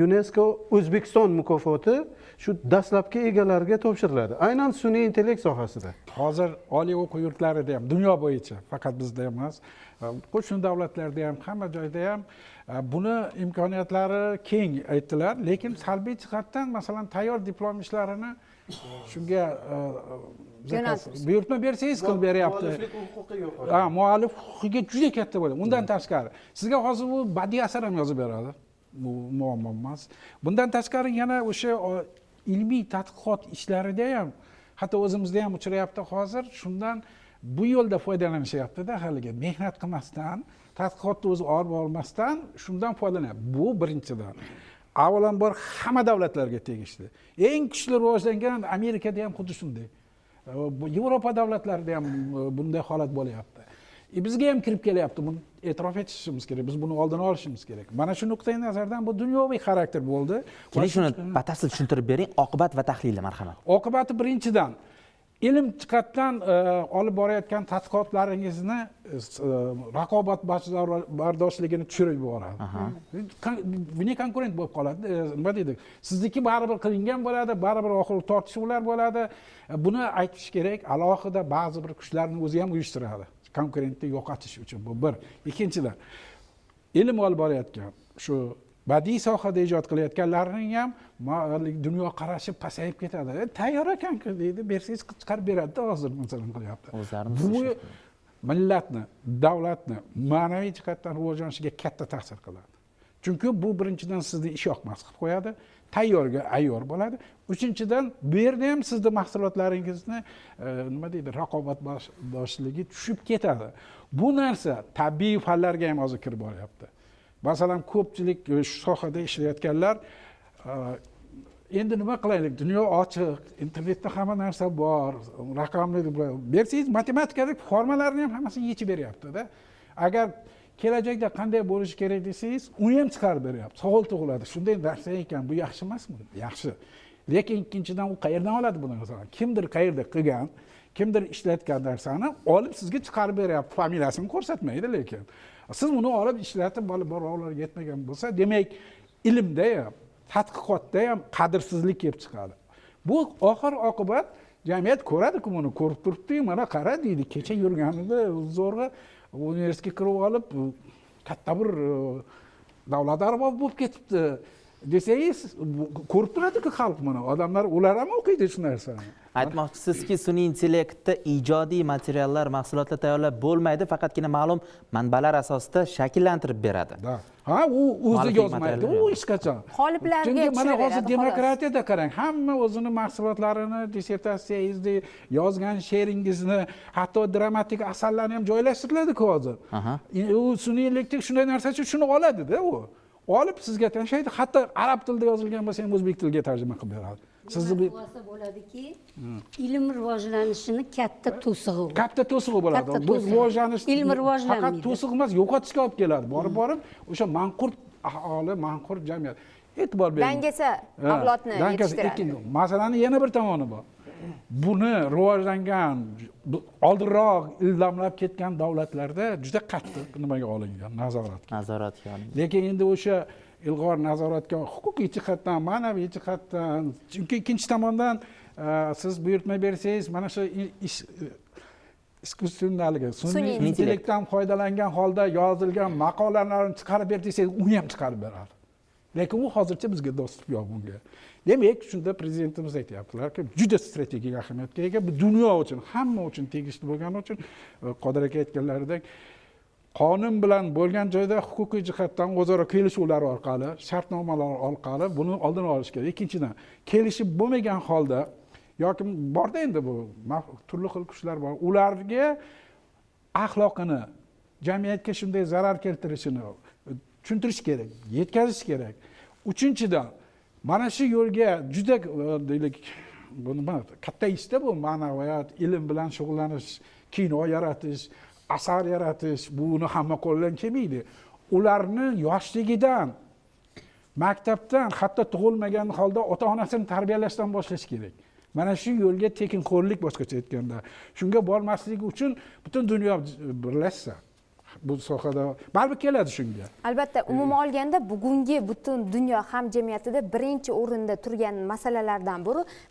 UNESCO O'zbekiston mukofoti shu dastlabki egalariga topshiriladi. Aynan sun'iy intellekt sohasida. Hozir oliy o'quv yurtlarida ham, dunyo bo'yicha, faqat bizda emas, qo'shni davlatlarda ham, hamma joyda ham buni imkoniyatlari keng aytdilar, lekin salbiy jihatdan, masalan, tayyor diplom ishlarini shunga buyurtma bersangiz qilib beryapti. Mualliflik huquqi yo'q. Muallif huquqiga juda katta bo'ladi. Undan tashqari sizga hozir bu badiiy asar ham yozib beradi. Bu muammo emas. Bundan tashqari yana o'sha ilmiy tadqiqot ishlarida ham, hatto o'zimizda ham uchrayapti hozir, shundan bu yo'lda foydalanishyapti-da, haliga mehnat qilmasdan, tadqiqotni o'zi olib olmasdan shundan foydalanyapti. Bu birinchidan. Avvalambor hamma davlatlarga tegishli. Eng kuchli rivojlangan Amerikada ham xuddi shunday. Yevropa davlatlarida ham bunday holat bo'lyapti. Bizga ham kirib kelyapti. Buni e'tirof etishimiz kerak. Biz buni oldini olishimiz kerak. Mana shu nuqtai nazardan bu dunyoviy xarakter bo'ldi. Keling, shuni batafsil tushuntirib bering, oqibat va tahlili, marhamat. Oqibati birinchidan ilm jihatdan olib borayotgan tadqiqotlaringizni raqobat bardoshligini tushirib yuboradi. Buni konkurent bo'lib qoladi. Nima deydi? Sizniki baribir qilingan bo'ladi, baribir oxirgi tortishuvlar bo'ladi. Buni aytish kerak, alohida ba'zi bir kuchlarni o'zi ham uyushtiradi. Konkurentni yo'qotish uchun. Bu bir. Ikkinchidan, ilm olib borayotgan shu badiiy sohada ijod qilayotganlarning ham dunyo qarashi pasayib ketadi. Tayyor ekan-ku deydi, bersangiz chiqarib beradi-da, hozir masalan qilyapti. Bu millatni, davlatni ma'naviy jihatdan rivojlanishiga katta ta'sir qiladi. Chunki bu birinchidan sizni ish yoqmas qilib qo'yadi, tayyorga ayyor bo'ladi. Uchinchidan, bu yerda ham sizni mahsulotlaringizni nima deydi, raqobatbardoshligi tushib ketadi. Bu narsa tabiiy fanlarga ham hozir kirib boryapti. Masalan, ko'pchilik shu sohada ishlayotganlar endi nima qilaylik, dunyo ochiq, internetda hamma narsa bor, raqamli bersangiz, matematikadagi formalarni ham hammasini yechib beryapti-da. Agar kelajakda qanday bo'lishi kerak desangiz, uni ham chiqarib beryapti. Savol tug'iladi. Shunday narsa ekan, bu yaxshi emasmi? Yaxshi. Lekin ikkinchidan u qayerdan oladi buni masalan? Kimdir qayerda qilgan, kimdir ishlatgan narsani olib sizga chiqarib beryapti. Familiyasini ko'rsatmaydi lekin. Siz buni olib ishlatib, bolalarga yetmagan bo'lsa, demak, ilmda ham, tadqiqotda ham qadrsizlik kelib chiqadi. Bu oxir oqibat jamiyat ko'radi-ku, buni ko'rib turibdi, mana qara deydi, kecha yurganida zo'rg'a universitetga kirib olib, katta bir davlat arbobi bo'lib ketibdi desangiz, ko'rib turadi-ku xalq buni. Odamlar, ular ham o'qiydi shu narsani. Aytmoqchisizki, sun'iy intellektda ijodiy materiallar, mahsulotlar tayyorlab bo'lmaydi, faqatgina ma'lum manbalar asosida shakllantirib beradi. Ha, u o'zi yozmaydi, u hech qachon. Qoliplarga Chunki mana hozir tushiraveradi, demokratiyada qarang, hamma o'zini mahsulotlarini, dissertatsiyangizni, yozgan she'ringizni, hatto dramatik asarlarni ham joylashtiriladi-ku hozir. U sun'iy intellekt shunday narsa uchun shuni oladi-da u. Olib sizga tashlaydi, hatto arab tilida yozilgan bo'lsa ham o'zbek tiliga tarjima qilib beradi. Sizni bo'ladiki, ilm rivojlanishini katta to'sig'i. Katta to'sig'i bo'ladi. Bu rivojlanish ilm rivojlanmaydi. Faqat to'siq emas, yo'qotishga olib keladi. Borib o'sha manqurt aholi, manqurt jamiyat. E'tibor bering. Dangasa avlodni yetishtiradi. Masalani yana bir tomoni bor. Buni rivojlangan, oldinroq ildamlab ketgan davlatlarda juda qattiq nimaga olingan, nazoratga olingan. Lekin endi o'sha ilg'or nazoratga huquqiy jihatdan, ma'naviy jihatdan, chunki ikkinchi tomondan siz buyurtma bersangiz, mana shu iskustyonnaligi, sun'iy intellektdan foydalangan holda yozilgan maqolalarni chiqarib ber desangiz, uni ham chiqarib beradi. Lekin u hozircha bizga dostуп yo'q bunga. Demak, shunda prezidentimiz aytyaptilar-ki, juda strategik ahamiyatga ega, bu dunyo uchun, hamma uchun tegishli bo'lgani uchun, Qodir aka aytganlaridek, qonun bilan bo'lgan joyda huquqiy jihatdan o'zaro kelishuvlar orqali, shartnomalar orqali buni oldini olish kerak. Ikkinchidan, kelishib bo'lmagan holda yoki borda endi bu turli xil kuchlar bor, ularga axloqini, jamiyatga shunday zarar keltirishini tushuntirish kerak, yetkazish kerak. Uchinchidan, mana shu yo'lga juda deylik, bu nima katta ishda bu ma'naviyat, ilm bilan shug'ullanish, kino yaratish, asar yaratish buni hamma qo'ldan kelmaydi. Ularni yoshligidan maktabdan hatto tug'ilmagan holda ota-onasini tarbiyalashdan boshlash kerak. Mana shu yo'lga tekinxo'rlik boshqacha aytganda. Shunga bormasligi uchun butun dunyo birlashsa bu sohada baribir keladi shunga. Albatta, umuman olganda bugungi butun dunyo hamjamiyatida birinchi o'rinda turgan masalalardan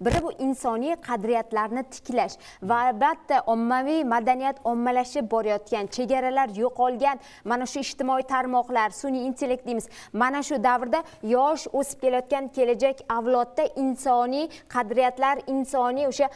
biri bu insoniy qadriyatlarni tiklash va albatta ommaviy madaniyat ommalashib borayotgan, chegaralar yo'qolgan mana shu ijtimoiy tarmoqlar, sun'iy intellekt deymiz. Mana shu davrda yosh o'sib kelayotgan kelajak avlodda insoniy qadriyatlar, insoniy o'sha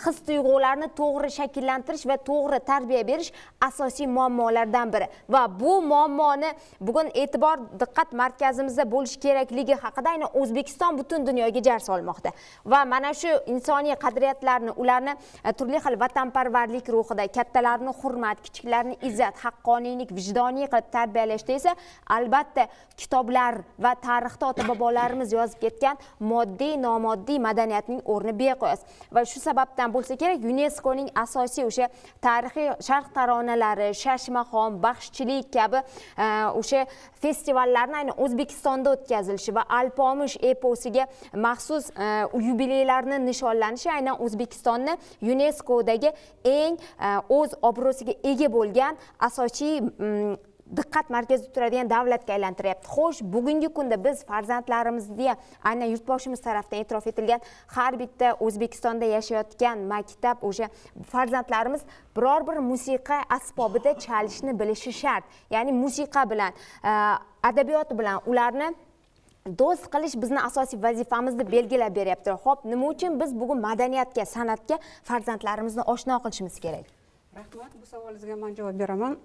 his-tuyg'ularni to'g'ri shakllantirish va to'g'ri tarbiya berish asosiy muammolardan biri va bu muammoni bugun e'tibor diqqat markazimizda bo'lishi kerakligi haqida aynan O'zbekiston butun dunyoga jar solmoqda va mana shu insoniy qadriyatlarni, ularni turli xil vatanparvarlik ruhida, kattalarni hurmat, kichiklarni izzat, haqqoniylik, vijdoniy qilib tarbiyalashda esa albatta kitoblar va tarixda ota-bobolarimiz yozib ketgan moddiy, nomoddiy madaniyatning o'rni beqiyos va shu sababdan bo'lsa kerak UNESCOning asosiy o'sha tarixiy sharq taronalari, Shashmahon, baxshichilik kabi o'sha festivallarni aynan O'zbekistonda o'tkazilishi va Alpomish eposiga maxsus yubileylarni nishonlanishi aynan O'zbekistonni UNESCOdagi eng o'z obro'siga ega bo'lgan asosiy diqqat markazida turadigan davlatga aylantiryapti. Xo'sh, bugungi kunda biz farzandlarimizga aynan yurtboshimiz tarafdan e'tirof etilgan har bitta O'zbekistonda yashayotgan maktab o'sha farzandlarimiz biror bir musiqa asbobida chalishni bilishi shart. Ya'ni musiqa bilan, adabiyot bilan ularni do'st qilish bizni asosiy vazifamiz deb belgilab beryapti. Xo'p, nima uchun biz bugun madaniyatga, san'atga farzandlarimizni oshno qilishimiz kerak? Rahmat, bu savolingizga men javob beraman.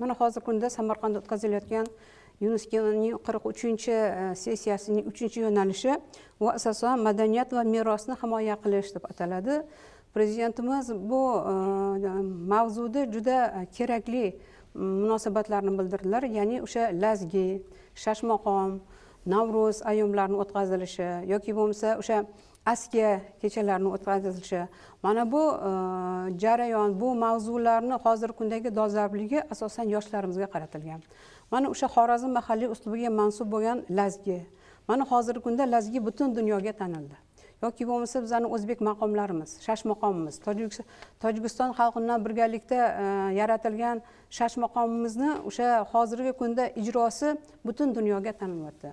Mana hozir kunda Samarqandda o'tkazilayotgan UNESCOning 43-sessiyasining 3-yo'nalishi va asosan madaniyat va merosni himoya qilish deb ataladi. Prezidentimiz bu mavzuda juda kerakli munosabatlarni bildirdilar. Ya'ni o'sha Lazgi, Shashmahon, Navro'z ayyomlarini o'tkazilishi yoki bo'lmasa o'sha askiya kechalarining o'tkazilishi. Mana bu jarayon, bu mavzularni hozirgi kundagi dolzarbligi asosan yoshlarimizga qaratilgan. Mana o'sha Xorazm mahalliy uslubiga mansub bo'lgan Lazgi. Mana hozirgi kunda Lazgi butun dunyoga tanildi. Yoki bo'lmasa bizning o'zbek maqomlarimiz, Shashmahonimiz, Tojikiston xalqidan birgalikda yaratilgan Shashmahonimizni o'sha hozirgi kunda ijrosi butun dunyoga tanilyapti.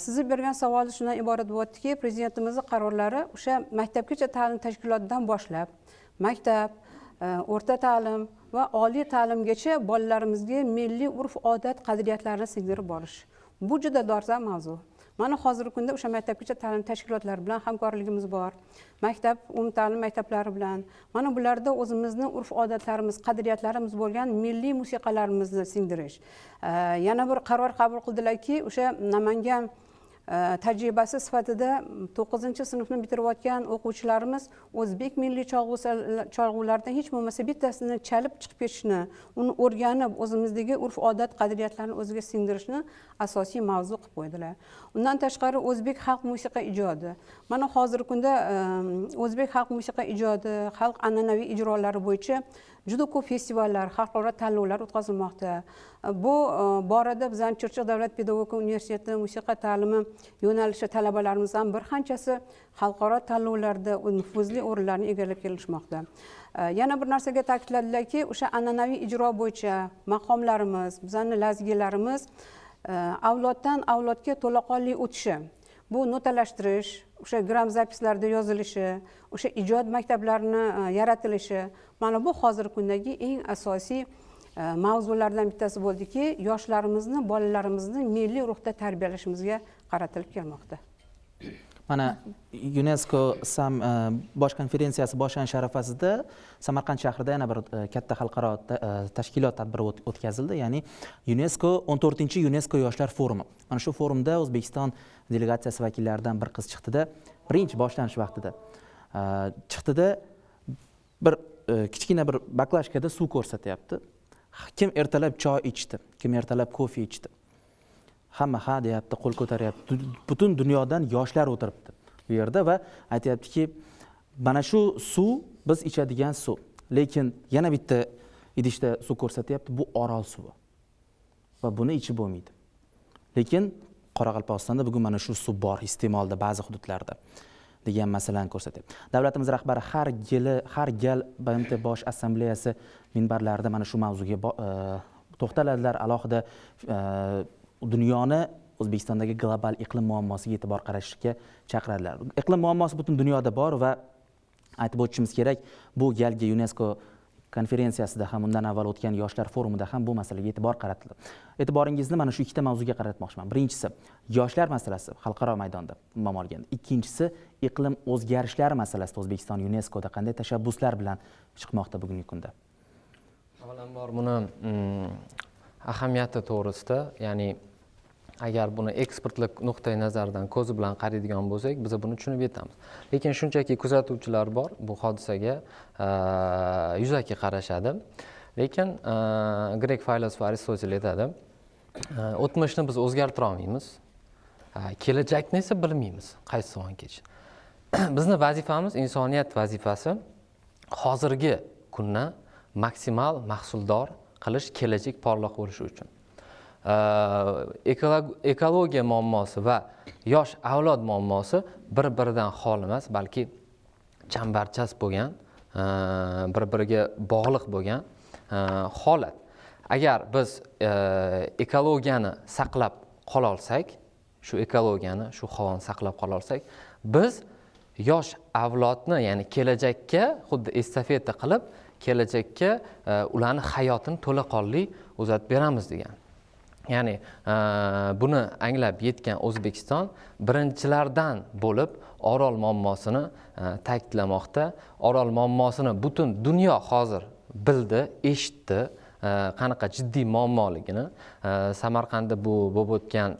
Sizni bergan savol shundan iborat bo'ldiki, prezidentimizning qarorlari o'sha maktabgacha ta'lim tashkilotidan boshlab, maktab, o'rta ta'lim va oliy ta'limgacha bolalarimizga milliy urf-odat qadriyatlarini singdirib borish. Bu juda dolzarb mavzu. Mana hozirgi kunda o'sha maktabgacha ta'lim tashkilotlari bilan hamkorligimiz bor. Maktab, umumta'lim maktablari bilan. Mana bularda o'zimizning urf-odatlarimiz, qadriyatlarimiz bo'lgan milliy musiqalarimizni singdirish. Yana bir qaror qabul qildilarki, o'sha Namangan tajribasi sifatida 9-sinfni bitirayotgan o'quvchilarimiz o'zbek milliy cholg'ularidan hech bo'lmasa bittasini chalib chiqib ketishni, uni o'rganib, o'zimizdagi urf-odat qadriyatlarini o'ziga singdirishni asosiy mavzu qilib qo'ydilar. Undan tashqari o'zbek xalq musiqa ijodi. Mana hozirgi kunda o'zbek xalq musiqa ijodi, xalq an'anaviy ijrolari bo'yicha juda ko'p festivallar, xalqaro tanlovlar o'tkazilmoqda. Bu borada bizning Chirchiq davlat pedagogika universiteti musiqa ta'limi yo'nalishi talabalarimizdan bir qanchasi xalqaro tanlovlarda nufuzli o'rinlarni egallab kelishmoqda. Yana bir narsaga ta'kidladilarki, o'sha an'anaviy ijro bo'yicha maqomlarimiz, bizning lazgilarimiz avloddan avlodga to'laqonli o'tishi. Bu notalashtirish, o'sha gram zapislarda yozilishi, o'sha ijod maktablarini yaratilishi, mana bu hozirgi kundagi eng asosiy mavzulardan bittasi bo'ldiki, yoshlarimizni, bolalarimizni milliy ruhda tarbiyalashimizga qaratilib kelmoqda. Mana UNESCO bosh konferensiyasi boshlanish arafasida Samarqand shahrida yana bir katta xalqaro tashkilot tadbiri o'tkazildi, ya'ni UNESCO 14-chi UNESCO yoshlar forumi. Mana shu forumda O'zbekiston delegatsiyasi vakillaridan bir qiz chiqdida, birinchi boshlanish vaqtida chiqdida bir kichkina bir baklashkada suv ko'rsatyapti. Kim ertalab choy ichdi, kim ertalab kofe ichdi. Hamma ha deyapti, qo'l ko'taryapti. Butun dunyodan yoshlar o'tiribdi bu yerda va aytayaptiki, mana shu suv biz ichadigan suv. Lekin yana bitta idishda suv ko'rsatyapti, bu Orol suvi va buni ichib bo'lmaydi. Lekin Qoraqalpog'istonda bugun mana shu suv bor iste'molda ba'zi hududlarda degan masalani ko'rsatyapti. Davlatimiz rahbari har gal BMT bosh assambleyasi minbarlarida mana shu mavzuga to'xtaladilar, alohida dunyoni O'zbekistondagi global iqlim muammosiga e'tibor qaratishga chaqiradilar. Iqlim muammosi butun dunyoda bor va aytib o'tishimiz kerak, bu galgi UNESCO konferensiyasida ham, undan avval o'tgan yoshlar forumida ham bu masalaga e'tibor qaratildi. E'tiboringizni mana shu ikkita mavzuga qaratmoqchiman. Birinchisi, yoshlar masalasi xalqaro maydonda umuman olganda. Ikkinchisi, iqlim o'zgarishlari masalasida O'zbekiston UNESCOda qanday tashabbuslar bilan chiqmoqda bugungi kunda? Avvalambor buni ahamiyati to'g'risida, ya'ni agar buni eksportlik nuqtai nazaridan ko'zi bilan qaraydigan bo'lsak, biz buni tushunib yetamiz. Lekin shunchaki kuzatuvchilar bor, bu hodisaga yuzaki qarashadi. Lekin grek filosof Aristotel aytadi, o'tmishni biz o'zgartira olmaymiz, kelajakni esa bilmaymiz, qaysi zamon kechadi. Bizning vazifamiz, insoniyat vazifasi hozirgi kunni maksimal mahsuldor qilish, kelajak porloq bo'lishi uchun. Ekologiya muammosi va yosh avlod muammosi bir-biridan xoli emas, balki chambarchas bo'lgan, bir-biriga bog'liq bo'lgan holat. Agar biz ekologiyani saqlab qola olsak, shu ekologiyani, shu havoni saqlab qola olsak, biz yosh avlodni, ya'ni kelajakka xuddi estafeta qilib, kelajakka ularning hayotini to'laqonli uzatib beramiz degan. Ya'ni buni anglab yetgan O'zbekiston birinchilardan bo'lib Orol muammosini ta'kidlamoqda. Orol muammosini butun dunyo hozir bildi, eshitdi, qanaqa jiddiy muammoligini. Samarqandda bu bo'lib o'tgan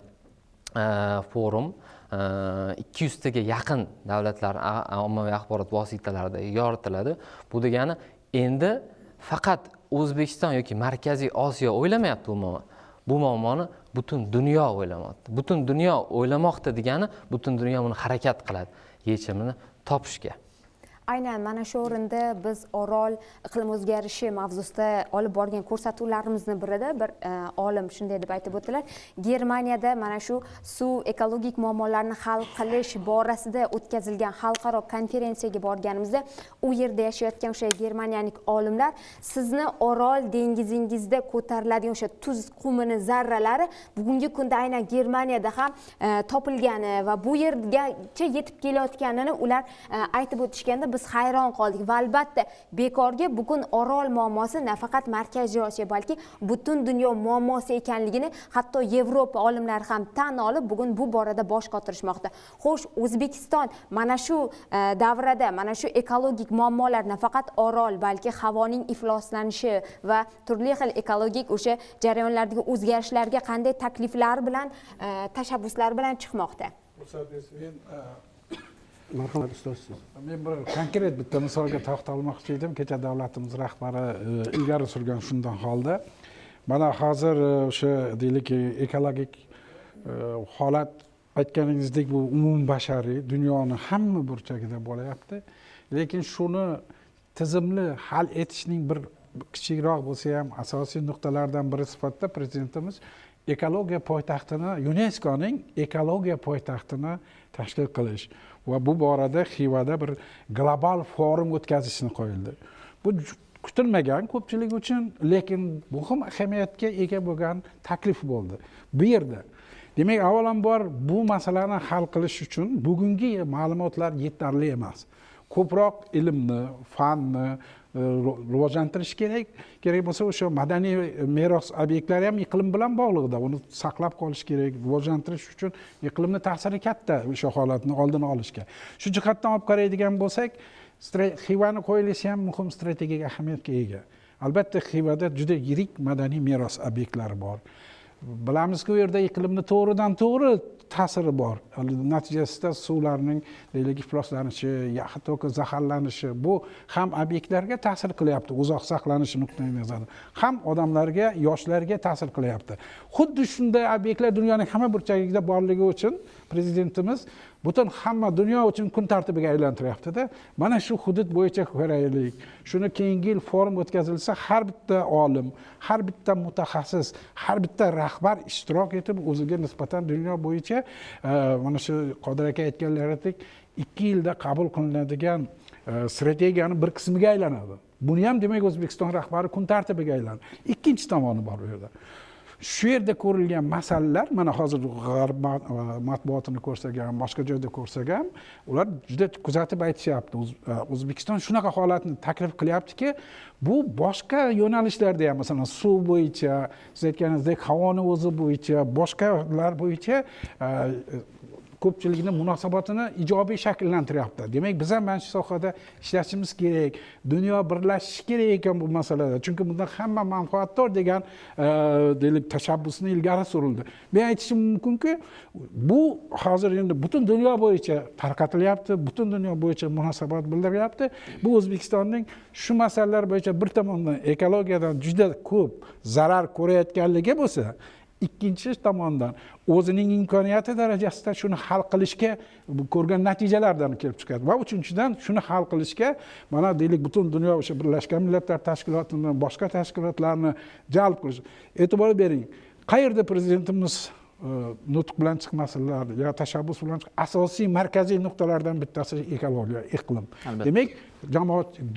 forum 200 taga yaqin davlatlar ommaviy axborot vositalarida yoritiladi. Bu degani endi faqat O'zbekiston yoki Markaziy Osiyo o'ylamayapti bu muammoni butun dunyo o'ylamoqda. Butun dunyo o'ylamoqda degani butun dunyo buni harakat qiladi yechimini topishga. Aynan mana shu o'rinda biz Orol iqlim o'zgarishi mavzusida olib borgan ko'rsatuvlarimizni birida bir olim shunday deb aytib o'tdilar. Germaniyada mana shu suv ekologik muammolarni hal qilish borasida o'tkazilgan xalqaro konferensiyaga borganimizda u yerda yashayotgan o'sha germaniyalik olimlar sizni Orol dengizingizda ko'tariladigan o'sha tuz qumini zarralari bugungi kunda aynan Germaniyada ham topilgani va bu yergacha yetib kelayotganini ular aytib o'tishganda biz hayron qoldik va albatta bekorga bugun Orol muammosi nafaqat Markaziy Osiyo balki butun dunyo muammosi ekanligini hatto Yevropa olimlari ham tan olib bugun bu borada bosh qotirishmoqda. Xo'sh, O'zbekiston mana shu davrada mana shu ekologik muammolar nafaqat Orol balki havoning ifloslanishi va turli xil ekologik o'sha jarayonlardagi o'zgarishlarga qanday takliflar bilan tashabbuslar bilan chiqmoqda? Marhamat ustoz siz. Men bir konkret bitta misolga to'xtalmoqchi edim. Kecha davlatimiz rahbari ilgari surgan shundan holda. Mana hozir o'sha deylik ekologik holat aytganingizdek bu umumbashariy dunyoning hamma burchagida bo'layapti. Lekin shuni tizimli hal etishning bir kichikroq bo'lsa ham asosiy nuqtalardan biri sifatida prezidentimiz ekologiya poytaxtini, UNESCOning ekologiya poytaxtini tashkil qilish va bu borada Xivada bir global forum o'tkazishni qo'yildi. Bu kutilmagan ko'pchilik uchun, lekin muhim ahamiyatga ega bo'lgan taklif bo'ldi. Bu yerda demak, avvalambor bu masalani hal qilish uchun bugungi ma'lumotlar yetarli emas. Ko'proq ilmni, fanni rivojlantirish kerak bo'lsa o'sha madaniy meros obyektlari ham iqlim bilan bog'liqda. Uni saqlab qolish kerak, rivojlantirish uchun iqlimni ta'siri katta o'sha holatni oldini olishga. Shu jihatdan olib qaraydigan bo'lsak, Xivani qo'yilishi ham muhim strategik ahamiyatga ega. Albatta Xivada juda yirik madaniy meros obyektlari bor. Bilamizki, u yerda iqlimni to'g'ridan to'g'ri ta'siri bor. Natijasida suvlarning deylik ifloslanishi, hattoki zaharlanishi bu ham obyektlarga ta'sir qilyapti, uzoq saqlanishi nuqtai nazaridan. Ham odamlarga, yoshlarga ta'sir qilyapti. Xuddi shunday obyektlar dunyoning hamma burchagida borligi uchun prezidentimiz butun hamma dunyo uchun kun tartibiga aylantiryapti-da. Mana shu hudud bo'yicha ko'raylik. Shuni keyingi yil forum o'tkazilsa, har bitta olim, har bitta mutaxassis, har bitta rahbar ishtirok etib, o'ziga nisbatan dunyo bo'yicha mana shu Qodir aka aytganlaridek 2 yilda qabul qilinadigan strategiyani bir qismiga aylanadi. Buni ham demak O'zbekiston rahbari kun tartibiga aylanadi. Ikkinchi tomoni bor bu yerda. Shu yerda ko'rilgan masalalar, mana hozir g'arb matbuotini ko'rsak ham, boshqa joyda ko'rsak ham, ular juda kuzatib aytishyapti. O'zbekiston shunaqa holatni taklif qilyaptiki, bu boshqa yo'nalishlarda ham, masalan, suv bo'yicha, siz aytganingizdek havoni o'zi bo'yicha, boshqalar bo'yicha ko'pchilikni munosabatini ijobiy shakllantiryapti. Demak, biz ham mana shu sohada ishlashimiz kerak. Dunyo birlashishi kerak ekan bu masalada. Chunki bundan hamma manfaatdor degan deylik tashabbusni ilgari surildi. Men aytishim mumkinki, bu hozir endi butun dunyo bo'yicha tarqatilyapti, butun dunyo bo'yicha munosabat bildiryapti. Bu O'zbekistonning shu masalalar bo'yicha bir tomondan ekologiyadan juda ko'p zarar ko'rayotganligi bo'lsa, ikkinchi tomondan o'zining imkoniyati darajasida shuni hal qilishga ko'rgan natijalardan kelib chiqadi. Va uchinchidan shuni hal qilishga mana deylik butun dunyo o'sha Birlashgan Millatlar Tashkilotining boshqa tashkilotlarni jalb qilish. E'tibor bering, qayerda prezidentimiz nutq bilan chiqmasinlar yo tashabbus bilan asosiy markaziy nuqtalardan bittasi ekologiya, iqlim. Demak,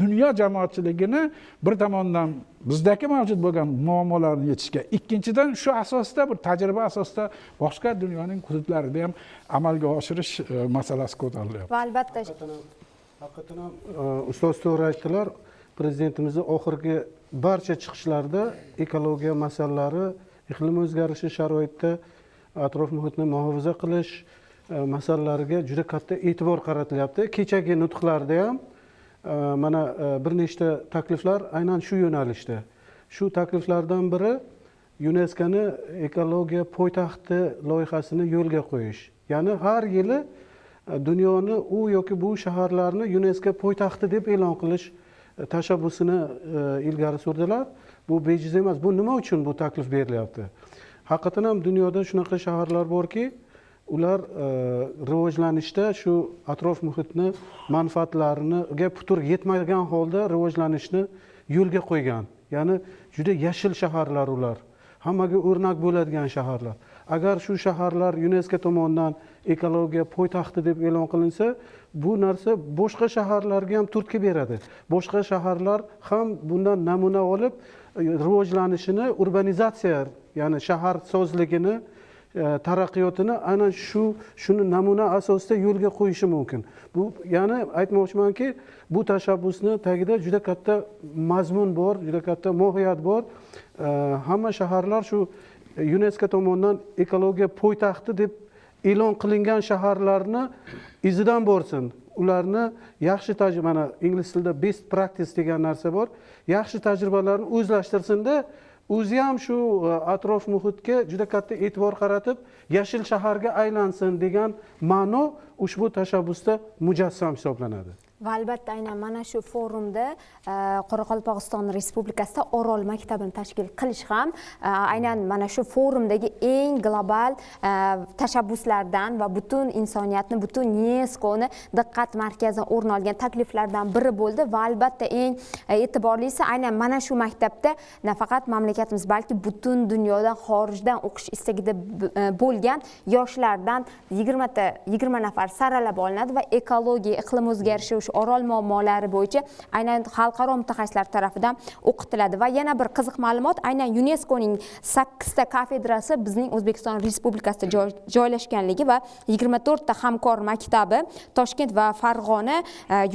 dunyo jamoatchiligini bir tomondan bizdagi mavjud bo'lgan muammolarni yechishga, ikkinchidan shu asosda bir tajriba asosida boshqa dunyoning hududlarida ham amalga oshirish masalasi ko'tarilyapti. Va albatta haqiqatan ham ustoz to'g'ri aytdilar. Prezidentimizning oxirgi barcha chiqishlarida ekologiya masalalari, iqlim o'zgarishi sharoitida atrof muhitni muhofaza qilish masalalariga juda katta e'tibor qaratilyapti. Kechagi nutqlarda ham mana bir nechta takliflar aynan shu yo'nalishda. Shu takliflardan biri UNESCO'ni ekologiya poytaxti loyihasini yo'lga qo'yish. Ya'ni har yili dunyoni u yoki bu shaharlarni UNESCO poytaxti deb e'lon qilish tashabbusini ilgari surdilar. Bu bejiz emas. Bu nima uchun bu taklif berilyapti? Haqiqatan ham dunyoda shunaqa shaharlar borki, ular rivojlanishda shu atrof muhitni manfaatlariga putur yetmagan holda rivojlanishni yo'lga qo'ygan. Ya'ni juda yashil shaharlar ular. Hammaga o'rnak bo'ladigan shaharlar. Agar shu shaharlar UNESCO tomonidan ekologiya poytaxti deb e'lon qilinsa, bu narsa boshqa shaharlarga ham turtki beradi. Boshqa shaharlar ham bundan namuna olib rivojlanishini, urbanizatsiya, ya'ni shahar sozligini, taraqqiyotini aynan shuni namuna asosida yo'lga qo'yishi mumkin. Bu ya'ni aytmoqchimanki, bu tashabbusni tagida juda katta mazmun bor, juda katta mohiyat bor. Hamma shaharlar shu UNESCO tomonidan ekologiya poytaxti deb e'lon qilingan shaharlarni izidan borsin. Ularni yaxshi tajriba, mana ingliz tilida best practice degan narsa bor. Yaxshi tajribalarni o'zlashtirsinda, o'zi ham shu atrof muhitga juda katta e'tibor qaratib, yashil shaharga aylansin degan ma'no ushbu tashabbusda mujassam hisoblanadi. Va albatta aynan mana shu forumda Qoraqalpog'iston Respublikasida Orol maktabini tashkil qilish ham aynan mana shu forumdagi eng global tashabbuslardan va butun insoniyatni, butun UNESCO'ni diqqat markaziga o'rin olgan takliflardan biri bo'ldi. Va albatta eng e'tiborlisi aynan mana shu maktabda nafaqat mamlakatimiz, balki butun dunyodan xorijdan o'qish istagida bo'lgan yoshlardan 20 nafar saralab olinadi va ekologiya, iqlim o'zgarishi, Orol muammolari bo'yicha aynan xalqaro mutaxassislar tomonidan o'qitiladi. Va yana bir qiziq ma'lumot, aynan UNESCO'ning 8 ta kafedrasi bizning O'zbekiston Respublikasida joylashganligi va 24 ta hamkor maktabi Toshkent va Farg'ona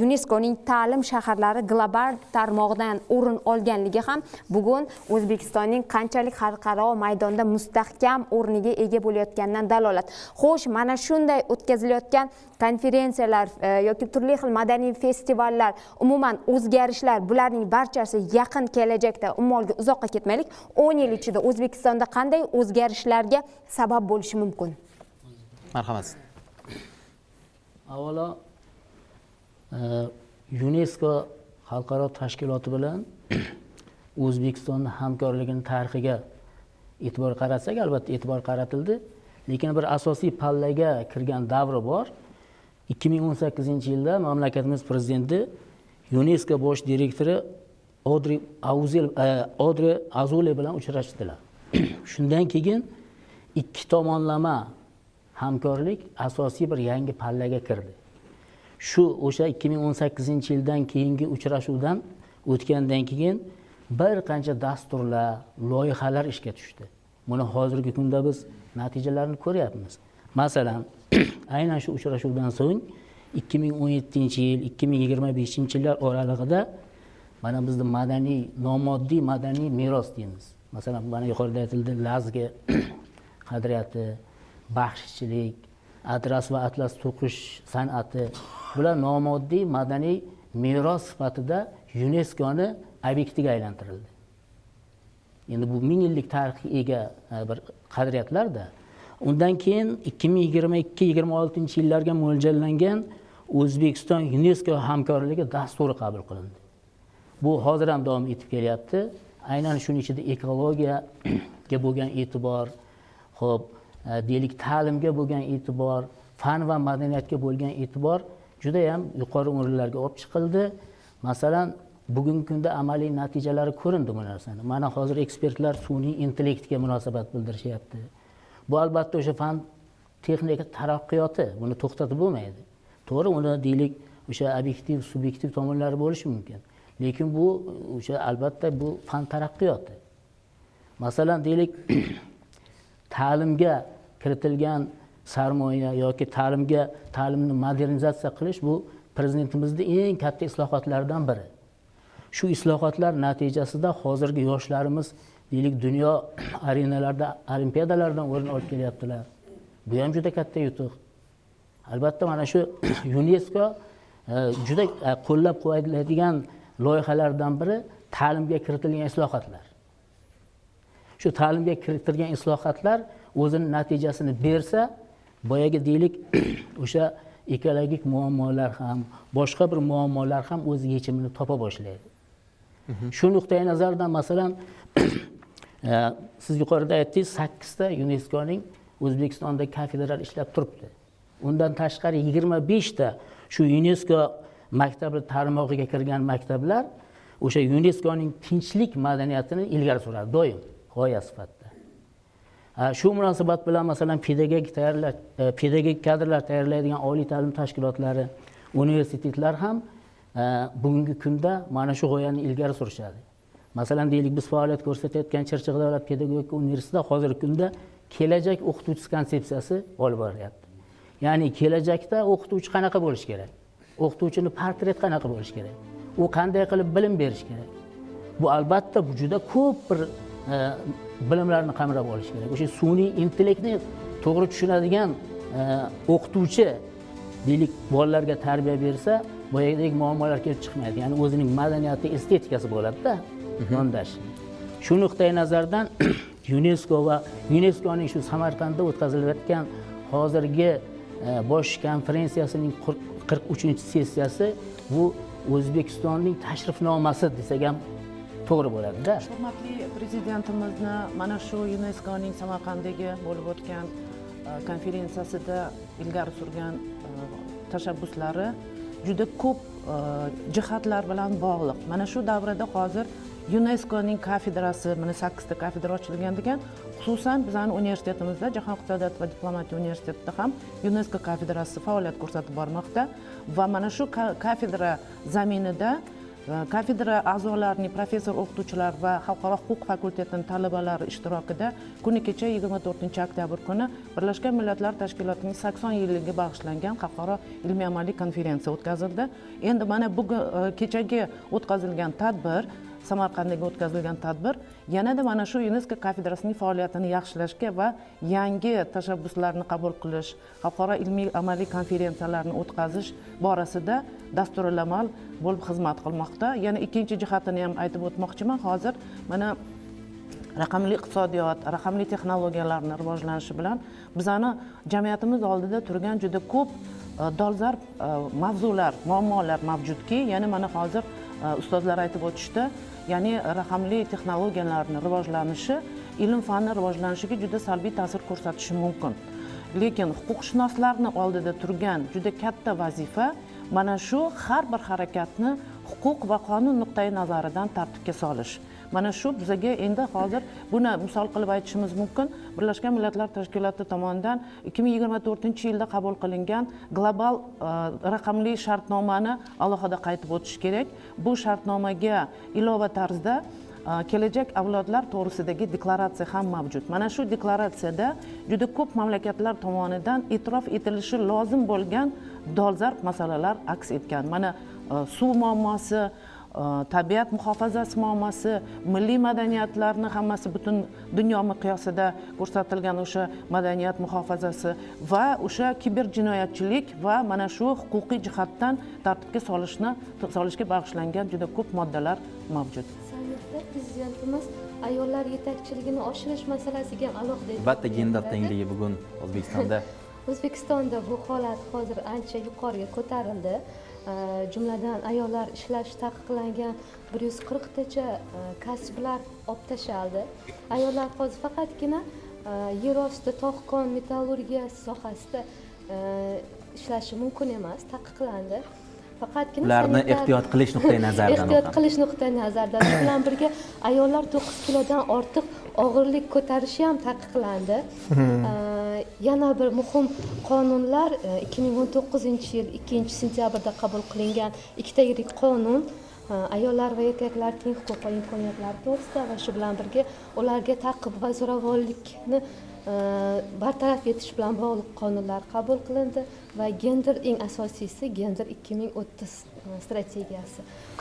UNESCO'ning ta'lim shaharlari global tarmog'idan o'rin olganligi ham bugun O'zbekistonning qanchalik xalqaro maydonda mustahkam o'rniga ega bo'layotganidan dalolat. Xo'sh, mana shunday o'tkazilayotgan konferensiyalar yoki turli xil madaniy festivallar, umuman o'zgarishlar, bularning barchasi yaqin kelajakda, umolga uzoqqa ketmaylik, 10 yil ichida O'zbekistonda qanday o'zgarishlarga sabab bo'lishi mumkin? Marhamat. Avvalo UNESCO xalqaro tashkiloti bilan O'zbekistonning hamkorligining tarixiga e'tibor qaratsak, albatta e'tibor qaratildi, lekin bir asosiy pallaga kirgan davri bor. 2018-yilda mamlakatimiz prezidenti UNESCO bosh direktori Odri Azule bilan uchrashdilar. Shundan keyin ikki tomonlama hamkorlik asosiy bir yangi pallaga kirdi. Shu o'sha 2018-yildan keyingi uchrashuvdan o'tgandan keyin bir qancha dasturlar, loyihalar ishga tushdi. Buni hozirgi kunda biz natijalarini ko'ryapmiz. Masalan, aynan shu uchrashuvdan so'ng 2017-yil, 2025-yillar oralig'ida mana bizning madaniy, nomoddiy madaniy meros deymiz. Masalan, mana yuqorida aytildi, lazgi qadriyati, baxshichilik, adras va atlas to'qish san'ati, bular nomoddiy madaniy meros sifatida UNESCO'ni obyektiga aylantirildi. Endi bu 1000 yillik tarixga ega bir qadriyatlarda. Undan keyin 2022-26-yillarga mo'ljallangan O'zbekiston UNESCO hamkorligi dasturi qabul qilindi. Bu hozir ham davom etib kelyapti. Aynan shuning ichida ekologiyaga bo'lgan e'tibor, xo'p, deylik ta'limga bo'lgan e'tibor, fan va madaniyatga bo'lgan e'tibor juda ham yuqori o'rinlarga olib chiqildi. Masalan, bugungi kunda amaliy natijalari ko'rindi bu narsani. Mana hozir ekspertlar sun'iy intellektga munosabat bildirishyapti. Bu albatta o'sha fan texnika taraqqiyoti, buni to'xtatib bo'lmaydi. To'g'ri, uni deylik o'sha obyektiv, subyektiv tomonlari bo'lishi mumkin. Lekin bu o'sha albatta bu fan taraqqiyoti. Masalan, deylik ta'limga kiritilgan sarmoya yoki ta'limni modernizatsiya qilish bu prezidentimizning eng katta islohotlardan biri. Shu islohotlar natijasida hozirgi yoshlarimiz deylik dunyo arenalarida olimpiadalardan o'rin olib kelyaptilar. Bu ham juda katta yutuq. Albatta mana shu UNESCO juda qo'llab quvvatladigan loyihalardan biri ta'limga kiritilgan islohotlar. Shu ta'limga kiritilgan islohotlar o'zining natijasini bersa, boyagi deylik o'sha ekologik muammolar ham, boshqa bir muammolar ham o'z yechimini topa boshlaydi. Shu nuqtai nazardan masalan siz yuqorida aytdingiz, 8 ta UNESCOning O'zbekistonda kafedralar ishlab turibdi. Undan tashqari 25 ta shu UNESCO maktabi tarmog'iga kirgan maktablar o'sha UNESCOning tinchlik madaniyatini ilgari suradi doim g'oya sifatida. Shu munosabat bilan masalan pedagogik kadrlar tayyorlaydigan oliy ta'lim tashkilotlari, universitetlar ham bugungi kunda mana shu g'oyani ilgari surishadi. Masalan, deylik biz faoliyat ko'rsatayotgan Chirchiq davlat pedagogika universitetida hozirgi kunda kelajak o'qituvchisi konsepsiyasi olib boryapti. Ya'ni kelajakda o'qituvchi qanaqa bo'lishi kerak? O'qituvchini portret qanaqa bo'lishi kerak? U qanday qilib bilim berish kerak? Bu albatta bu juda ko'p bir bilimlarni qamrab olish kerak. O'sha sun'iy intellektni to'g'ri tushunadigan o'qituvchi deylik bolalarga tarbiya bersa, boyagidek muammolar kelib chiqmaydi. Ya'ni o'zining madaniyati, estetikasi bo'ladi-da, yondash. Shu nuqtai nazardan UNESCO va UNESCOning shu Samarqandda o'tkazilayotgan hozirgi bosh konferensiyasining 43-sessiyasi bu O'zbekistonning tashrifnomasi desak ham to'g'ri bo'ladi-da. Hurmatli prezidentimizni mana shu UNESCOning Samarqanddagi bo'lib o'tgan konferensiyasida ilgari surgan tashabbuslari juda ko'p jihatlar bilan bog'liq. Mana shu davrada hozir UNESCOning kafedrasi, mana 8 ta kafedra ochilgan ekan. Xususan bizning universitetimizda, Jahon iqtisodiyot va diplomatiya universitetida ham UNESCO kafedrasi faoliyat ko'rsatib bormoqda va mana shu kafedra zaminida kafedra a'zolarining, professor o'qituvchilar va xalqaro huquq fakultetining talabalari ishtirokida kuni kecha 24-oktyabr kuni Birlashgan Millatlar Tashkilotining 80 yilligiga bag'ishlangan xalqaro ilmiy amaliy konferensiya o'tkazildi. Endi mana bugun kechagi o'tkazilgan tadbir, Samarqanddagi o'tkazilgan tadbir yanada mana shu UNESCO kafedrasining faoliyatini yaxshilashga va yangi tashabbuslarni qabul qilish, xalqaro ilmiy amaliy konferensiyalarni o'tkazish borasida dasturilamal bo'lib xizmat qilmoqda. Yana ikkinchi jihatini ham aytib o'tmoqchiman. Hozir mana raqamli iqtisodiyot, raqamli texnologiyalarning rivojlanishi bilan bizani jamiyatimiz oldida turgan juda ko'p dolzarb mavzular, muammolar mavjudki, ya'ni mana hozir ustozlar aytib o'tishdi, ya'ni raqamli texnologiyalarning rivojlanishi ilm fanni rivojlanishiga juda salbiy ta'sir ko'rsatishi mumkin. lekin huquqshunoslarni oldida turgan juda katta vazifa mana shu har bir harakatni huquq va qonun nuqtai nazaridan tartibga solish. Mana shu bizga endi hozir buni misol qilib aytishimiz mumkin. Birlashgan Millatlar Tashkiloti tomonidan 2024-yilda qabul qilingan global raqamli shartnomani alohida qaytib o'tish kerak. Bu shartnomaga ilova tarzda kelajak avlodlar to'g'risidagi deklaratsiya ham mavjud. Mana shu deklaratsiyada juda ko'p mamlakatlar tomonidan e'tirof etilishi lozim bo'lgan dolzarb masalalar aks etgan. Mana suv muammosi, tabiat muhofazasi muammosi, milliy madaniyatlarni hammasi butun dunyo miqyosida ko'rsatilgan o'sha madaniyat muhofazasi va o'sha kiberjinoyatchilik va mana shu huquqiy jihatdan tartibga solishga bag'ishlangan juda ko'p moddalar mavjud. Prezidentimiz ayollar yetakchiligini oshirish masalasiga alohida albatta gender tengligi bugun O'zbekistonda O'zbekistonda bu holat hozir ancha yuqoriga ko'tarildi. Jumladan ayollar ishlashi taqiqlangan 140 tacha kasblar olib tashlandi. Ayollar hozir faqatgina yer osti tog' kon metallurgiyasi sohasida ishlashi mumkin emas, taqiqlandi. Faqatgina ularni ehtiyot qilish nuqtai nazaridan ehtiyot qilish nuqtai nazaridan shu bilan birga ayollar 9 kilodan ortiq og'irlik ko'tarishi ham taqiqlandi. Yana bir muhim qonunlar 2019-yil 2-sentyabrda qabul qilingan ikkita yirik qonun ayollar va erkaklar teng huquq va imkoniyatlari to'g'risida va shu bilan birga ularga ta'qib va zo'ravonlikni bartaraf etish bilan bog'liq qonunlar qabul qilindi va gender eng asosiysi gender 2030 strategiyasi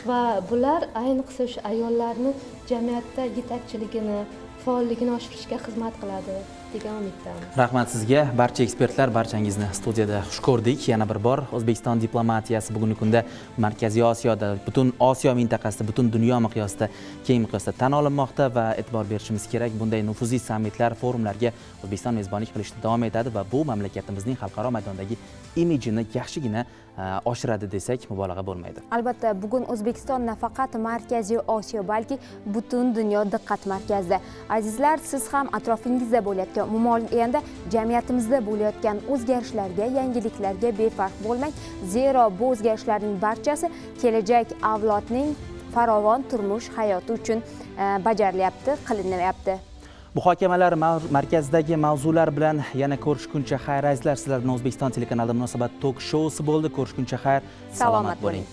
va bular ayniqsa o'sha ayollarni jamiyatda yetakchiligini, faolligini oshirishga xizmat qiladi degan umiddamiz. Rahmat sizga, barcha ekspertlar, barchangizni studiyada xush ko'rdik. Yana bir bor O'zbekiston diplomatiyasi bugungi kunda Markaziy Osiyoda, butun Osiyo mintaqasida, butun dunyo miqyosida, keng miqyosda tan olinmoqda va e'tibor berishimiz kerak. Bunday nufuzli sammitlar, forumlarga O'zbekiston mezbonlik qilishda davom etadi va bu mamlakatimizning xalqaro maydondagi imijini yaxshigina oshiradi desak mubolag'a bo'lmaydi. Albatta, bugun O'zbekiston nafaqat Markaziy Osiyo, balki butun dunyo diqqat markazida. Azizlar, siz ham atrofingizda bo'layotgan, umuman olganda jamiyatimizda bo'layotgan o'zgarishlarga, yangiliklarga befarq bo'lmang. Zero bu o'zgarishlarning barchasi kelajak avlodning farovon turmush hayoti uchun bajarilyapti, qilinyapti. Muhokamalar markazidagi mavzular bilan yana ko'rishguncha xayr azizlar. Sizlar bilan O'zbekiston telekanalida Munosabat tok shousi bo'ldi. Ko'rishguncha xayr, salomat bo'ling.